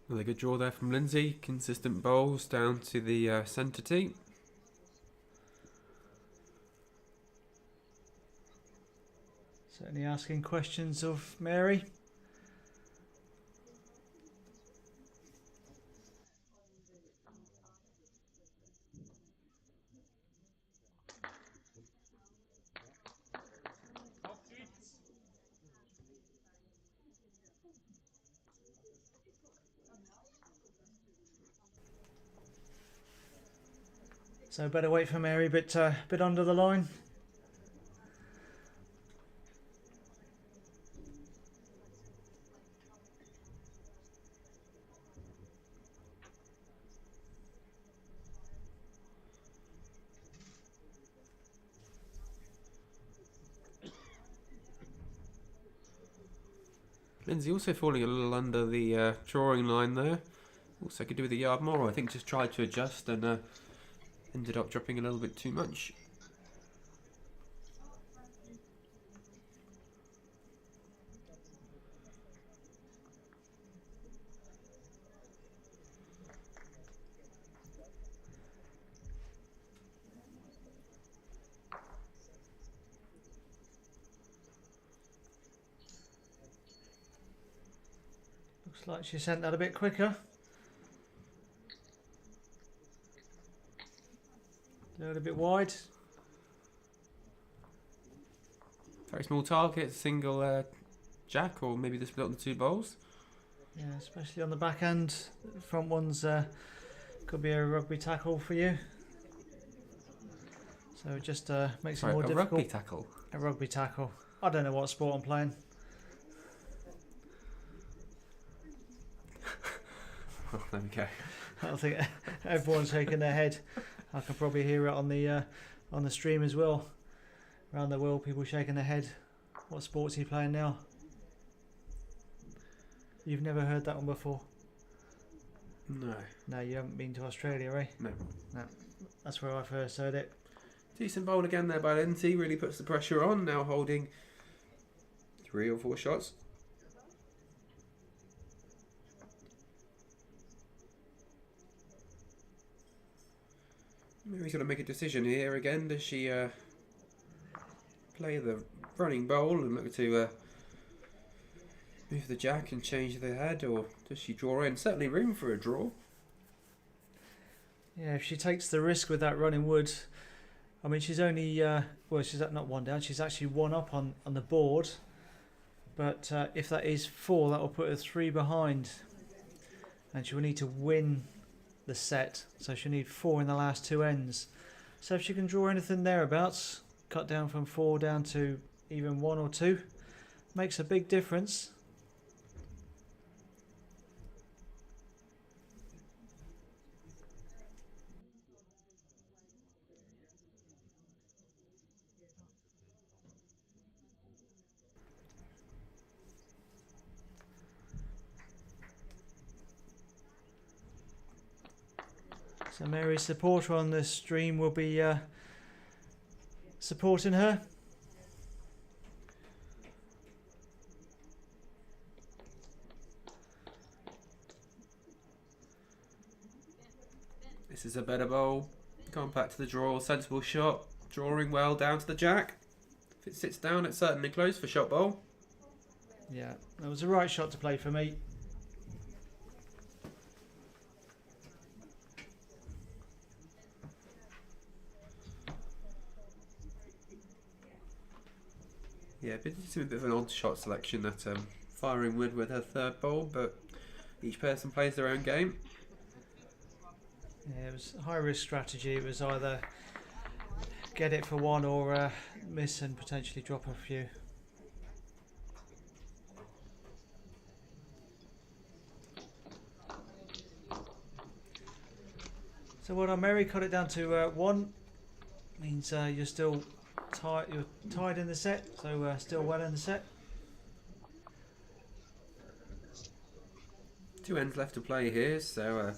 Another good draw there from Lindsey. Consistent bowls down to the centre tee. Certainly asking questions of Mary. So better wait for Mary, but bit under the line. Lindsey also falling a little under the drawing line there. Also could do with a yard more. I think just tried to adjust and ended up dropping a little bit too much. Looks like she sent that a bit quicker. A little bit wide. Very small target, single jack, or maybe the split on the two bowls. Yeah, especially on the back end. The front one's could be a rugby tackle for you. So it just makes it more difficult. A rugby tackle? A rugby tackle. I don't know what sport I'm playing. Oh, there we go. I think everyone's shaking their head. I can probably hear it on the stream as well. Around the world, people shaking their head. What sport's he playing now? You've never heard that one before? No. No, you haven't been to Australia, eh? No. No. That's where I first heard it. Decent bowl again there by Lindsey. Really puts the pressure on. Now holding 3 or 4 shots. Mary's got to make a decision here again. Does she play the running bowl and look to move the jack and change the head, or does she draw in? Certainly room for a draw. Yeah, if she takes the risk with that running wood, I mean, she's only well, she's not one down. She's actually 1 up on the board. But if that is 4, that will put her 3 behind, and she will need to win the set, so she'll need 4 in the last 2 ends. So if she can draw anything thereabouts, cut down from 4 down to even 1 or 2, makes a big difference. So Mary's supporter on this stream will be supporting her. This is a better bowl. Going back to the draw, sensible shot. Drawing well down to the jack. If it sits down, it's certainly close for shot bowl. Yeah, that was the right shot to play for me. Yeah, it's a bit of an odd shot selection, that firing wood with her 3rd bowl, but each person plays their own game. Yeah, it was a high risk strategy. It was either get it for 1 or miss and potentially drop a few. So well done, Mary. Cut it down to 1. Means you're still tied. You're tied in the set, so still well in the set. 2 ends left to play here, so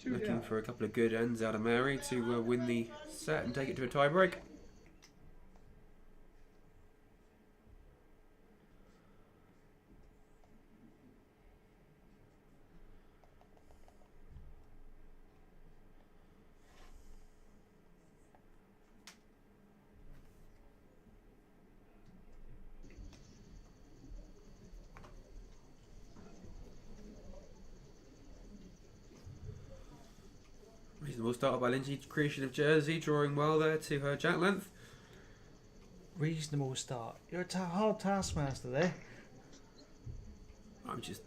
looking for a couple of good ends out of Mary to win the set and take it to a tie break. start by Lindsey Greechan of Jersey, drawing well there to her jack length. Reasonable start. You're a hard taskmaster there. I'm just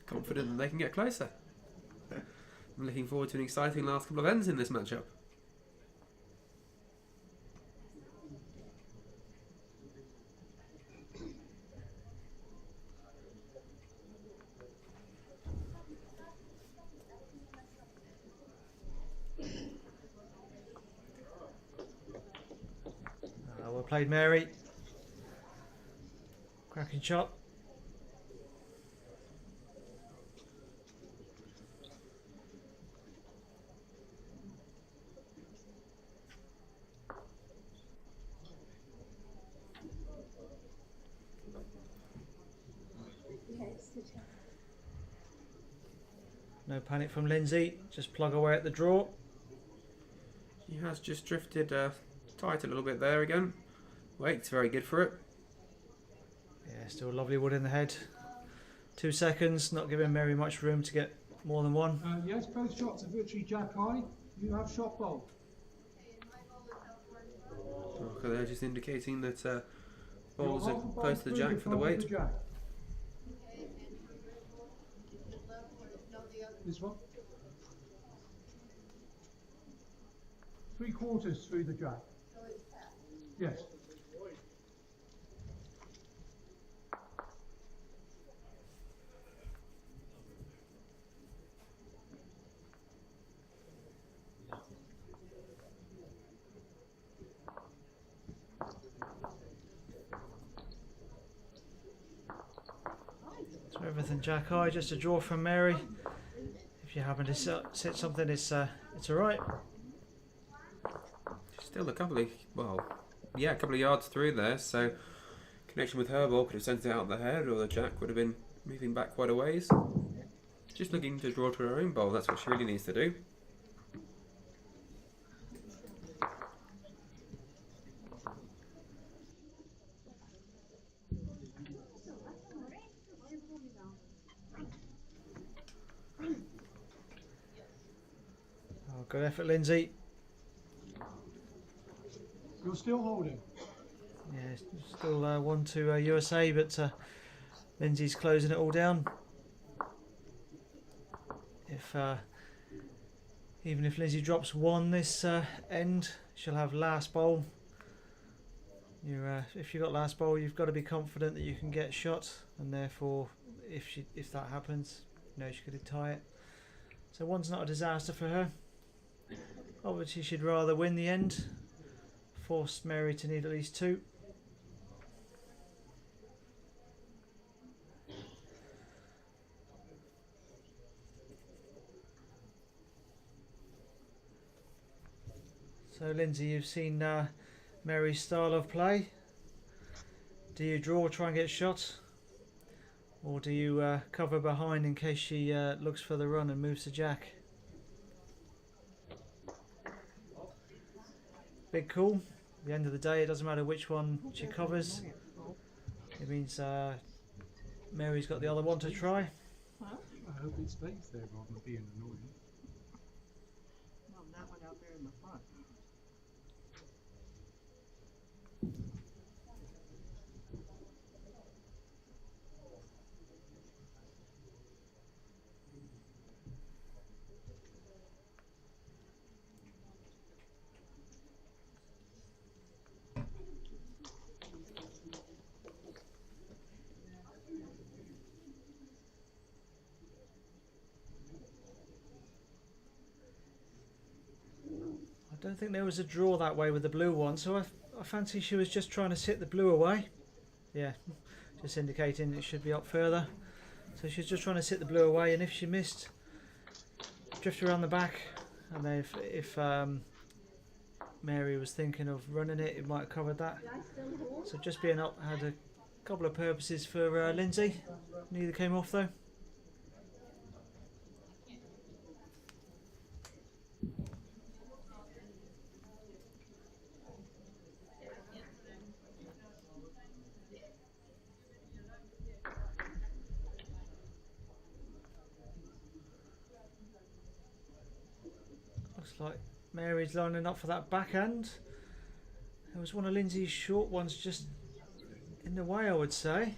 confident that they can get closer. I'm looking forward to an exciting last couple of ends in this matchup. Well played, Mary. Cracking shot. No panic from Lindsey. Just plug away at the draw. She has just drifted tight a little bit there again. Wait's very good for it. Yeah, still a lovely wood in the head. 2 seconds, not giving Mary much room to get more than one. Yes, both shots are virtually jack high. You have shot bowl. Okay, they're just indicating that balls are close to the jack for the weight. This one? 3/4 through the jack. Yes. So everything jack high, just a draw from Mary. If you happen to sit something, it's alright. Still a couple of, a couple of yards through there, so connection with her ball could have sent it out the head, or the jack would have been moving back quite a ways. Just looking to draw to her own bowl, that's what she really needs to do. Oh, good effort, Lindsey. You're still holding. Yeah, still 1-2 USA, but Lindsey's closing it all down. Even if Lindsey drops one this end, she'll have last bowl. If you've got last bowl, you've got to be confident that you can get shot, and therefore, if that happens, she could tie it. So one's not a disaster for her. Obviously, she'd rather win the end. Forced Mary to need at least 2. So Lindsey, you've seen Mary's style of play. Do you draw, try and get shot? Or do you cover behind in case she looks for the run and moves to jack? Big call. At the end of the day, it doesn't matter which one she covers. It means Mary's got the other one to try. I hope it stays there rather than being annoying. Well, that one out there in the front. I don't think there was a draw that way with the blue one, so I fancy she was just trying to sit the blue away. Yeah, just indicating it should be up further. So she's just trying to sit the blue away, and if she missed, drift around the back, and then if Mary was thinking of running it, it might have covered that. So just being up had a couple of purposes for Lindsey. Neither came off though. Looks like Mary's lining up for that backhand. There was one of Lindsay's short ones just in the way, I would say.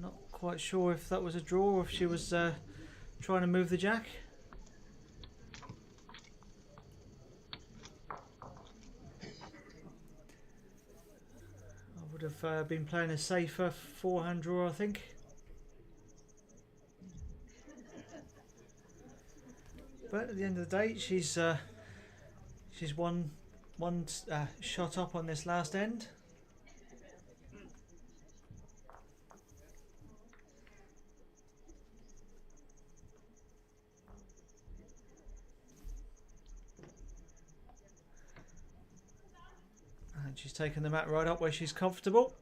Not quite sure if that was a draw or if she was trying to move the jack. I would have been playing a safer forehand draw, I think. But at the end of the day, she's one shot up on this last end. And she's taken the mat right up where she's comfortable.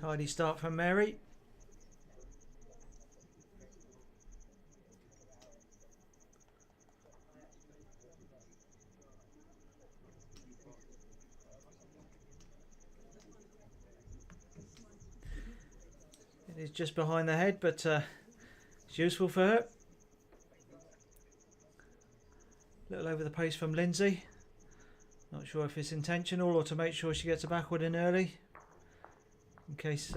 Tidy start from Mary. It is just behind the head, but it's useful for her. A little over the pace from Lindsay. Not sure if it's intentional or to make sure she gets a backward in early, in case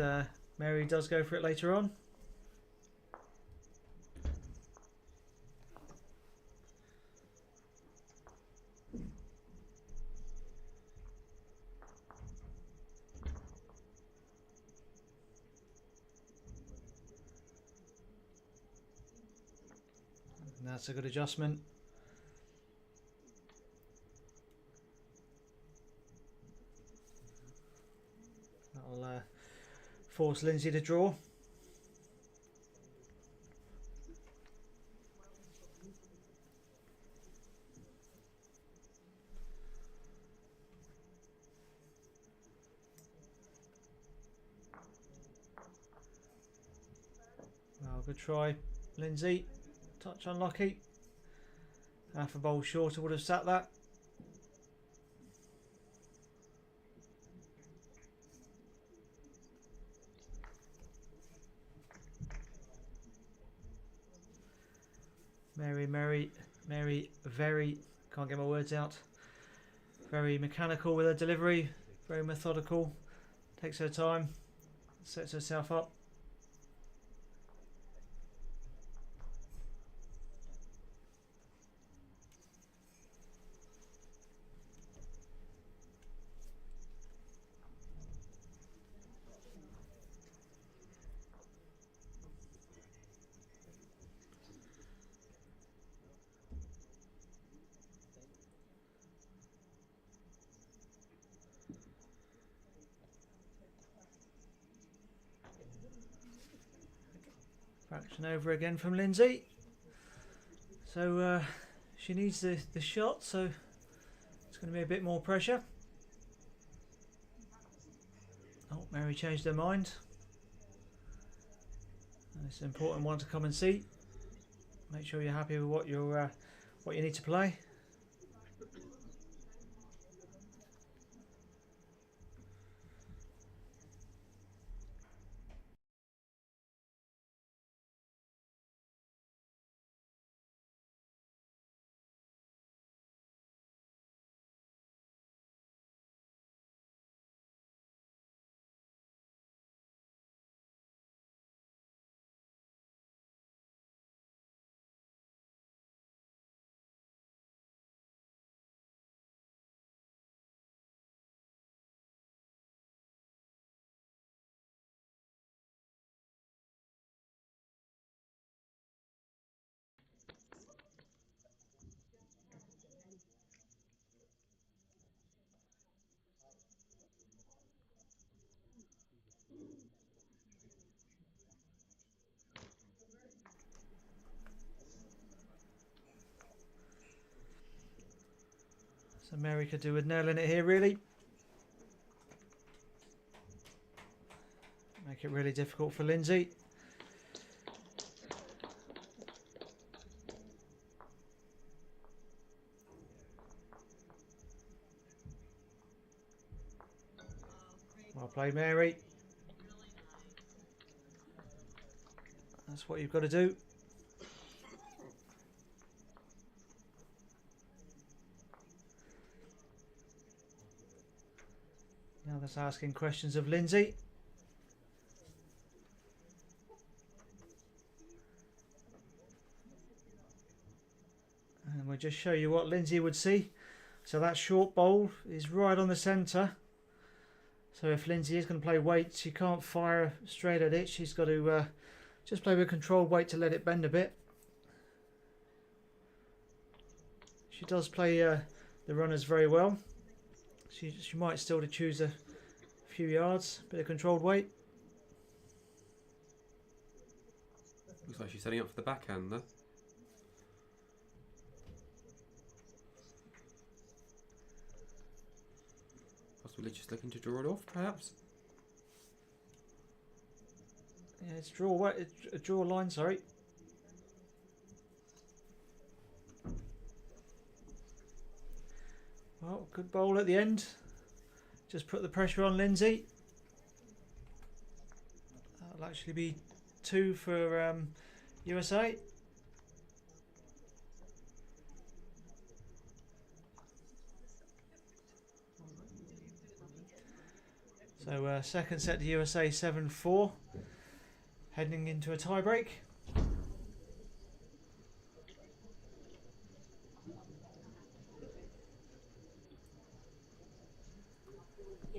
Mary does go for it later on. And that's a good adjustment. That'll force Lindsay to draw. Well, good try, Lindsay. Touch unlucky. Half a bowl shorter would have sat that. Mary, very, can't get my words out. Very mechanical with her delivery, very methodical. Takes her time, sets herself up. Fraction over again from Lindsay. So she needs the shot, so it's going to be a bit more pressure. Oh, Mary changed her mind. It's an important one to come and see. Make sure you're happy with what you need to play. So Mary could do with nailing it here, really. Make it really difficult for Lindsey. Well played, Mary. That's what you've got to do. Now that's asking questions of Lindsey. And we'll just show you what Lindsey would see. So that short bowl is right on the centre. So if Lindsey is going to play weights, she can't fire straight at it. She's got to just play with controlled weight to let it bend a bit. She does play the runners very well. She might still to choose a few yards, bit of controlled weight. Looks like she's setting up for the backhand there. Possibly just looking to draw it off, perhaps. Yeah, it's draw line, sorry. Well, good bowl at the end. Just put the pressure on Lindsey. That'll actually be 2 for USA. So second set to USA 7-4. Heading into a tie break.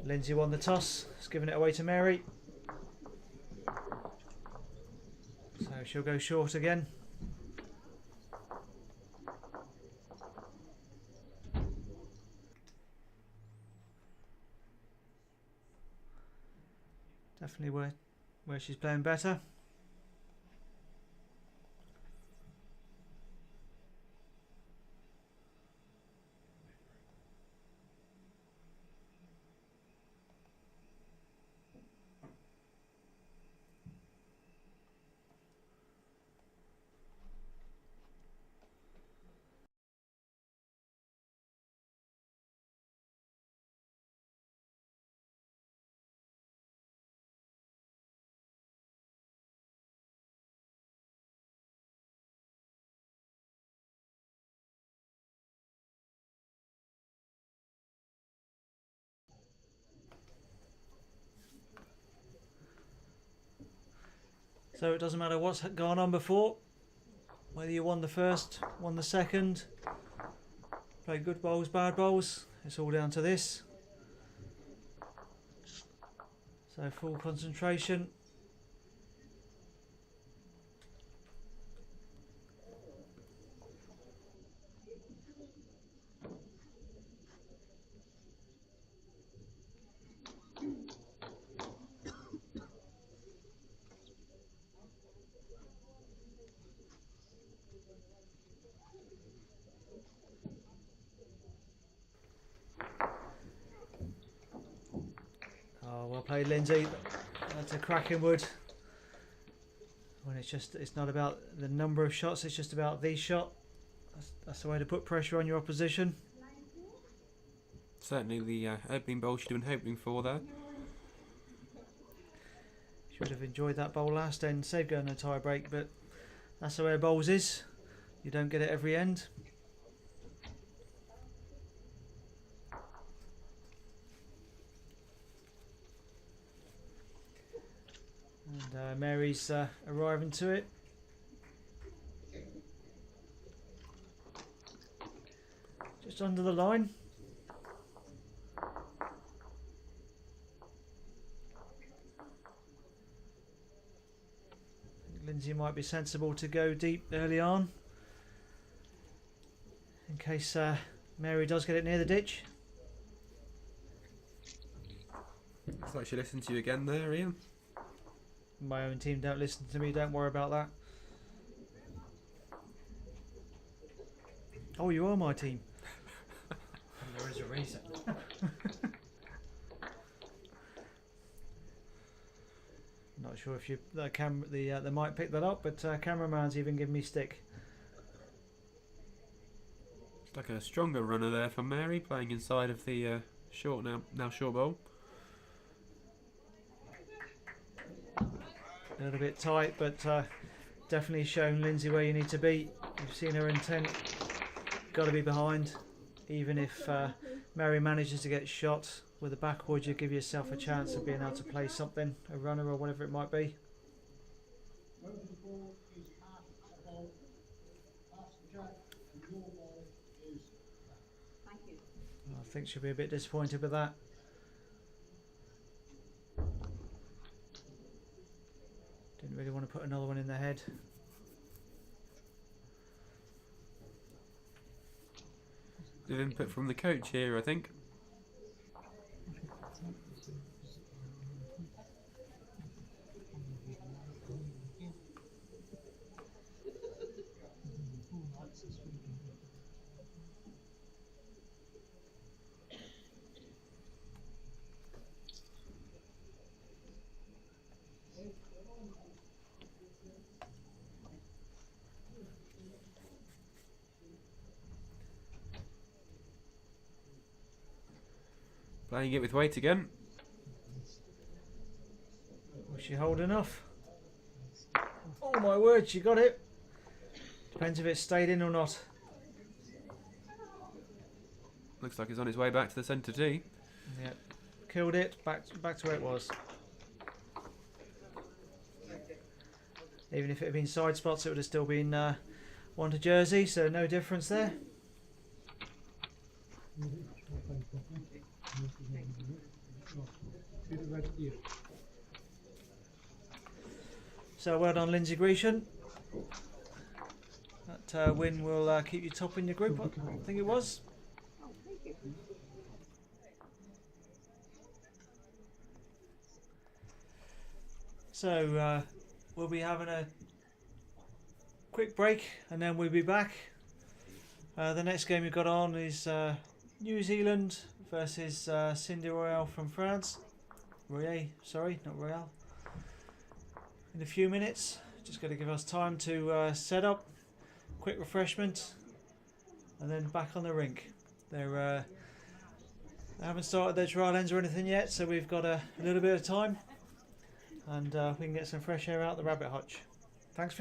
Lindsey won the toss. It's giving it away to Mary. So she'll go short again. Definitely where she's playing better. So it doesn't matter what's gone on before, whether you won the first, won the second, played good bowls, bad bowls, it's all down to this. So full concentration. Oh, well played, Lindsey. That's a cracking wood. When it's not about the number of shots, it's just about the shot. That's the way to put pressure on your opposition. Certainly the opening bowl she's doing hoping for there. Should have enjoyed that bowl last end, saved going to a tie break, but that's the way bowls is. You don't get it every end. And Mary's arriving to it. Just under the line. Lindsey might be sensible to go deep early on, in case Mary does get it near the ditch. Looks like she listened to you again there, Ian. My own team don't listen to me, don't worry about that. Oh, you are my team. There's a reason. Not sure if you the mic picked that up, but cameraman's even giving me stick. It's like a stronger runner there for Mary, playing inside of the short now short bowl. A little bit tight, but definitely shown Lindsey where you need to be. You've seen her intent. Got to be behind. Even if Mary manages to get shot with a backward, you give yourself a chance of being able to play something, a runner or whatever it might be. I think she'll be a bit disappointed with that. Didn't really want to put another one in their head. Good input from the coach here, I think. Playing it with weight again. Was she holding enough? Oh my word, she got it. Depends if it stayed in or not. Looks like he's on his way back to the centre tee. Yep, killed it. Back to where it was. Even if it had been side spots, it would have still been one to Jersey, so no difference there. So well done, Lindsey Greechan. That win will keep you top in your group, I think it was. So we'll be having a quick break and then we'll be back. The next game we've got on is New Zealand versus Cindy Royale from France. Sorry, not Royale. In a few minutes, just going to give us time to set up, quick refreshment, and then back on the rink. They haven't started their trial ends or anything yet, so we've got a little bit of time, and we can get some fresh air out the rabbit hutch. Thanks for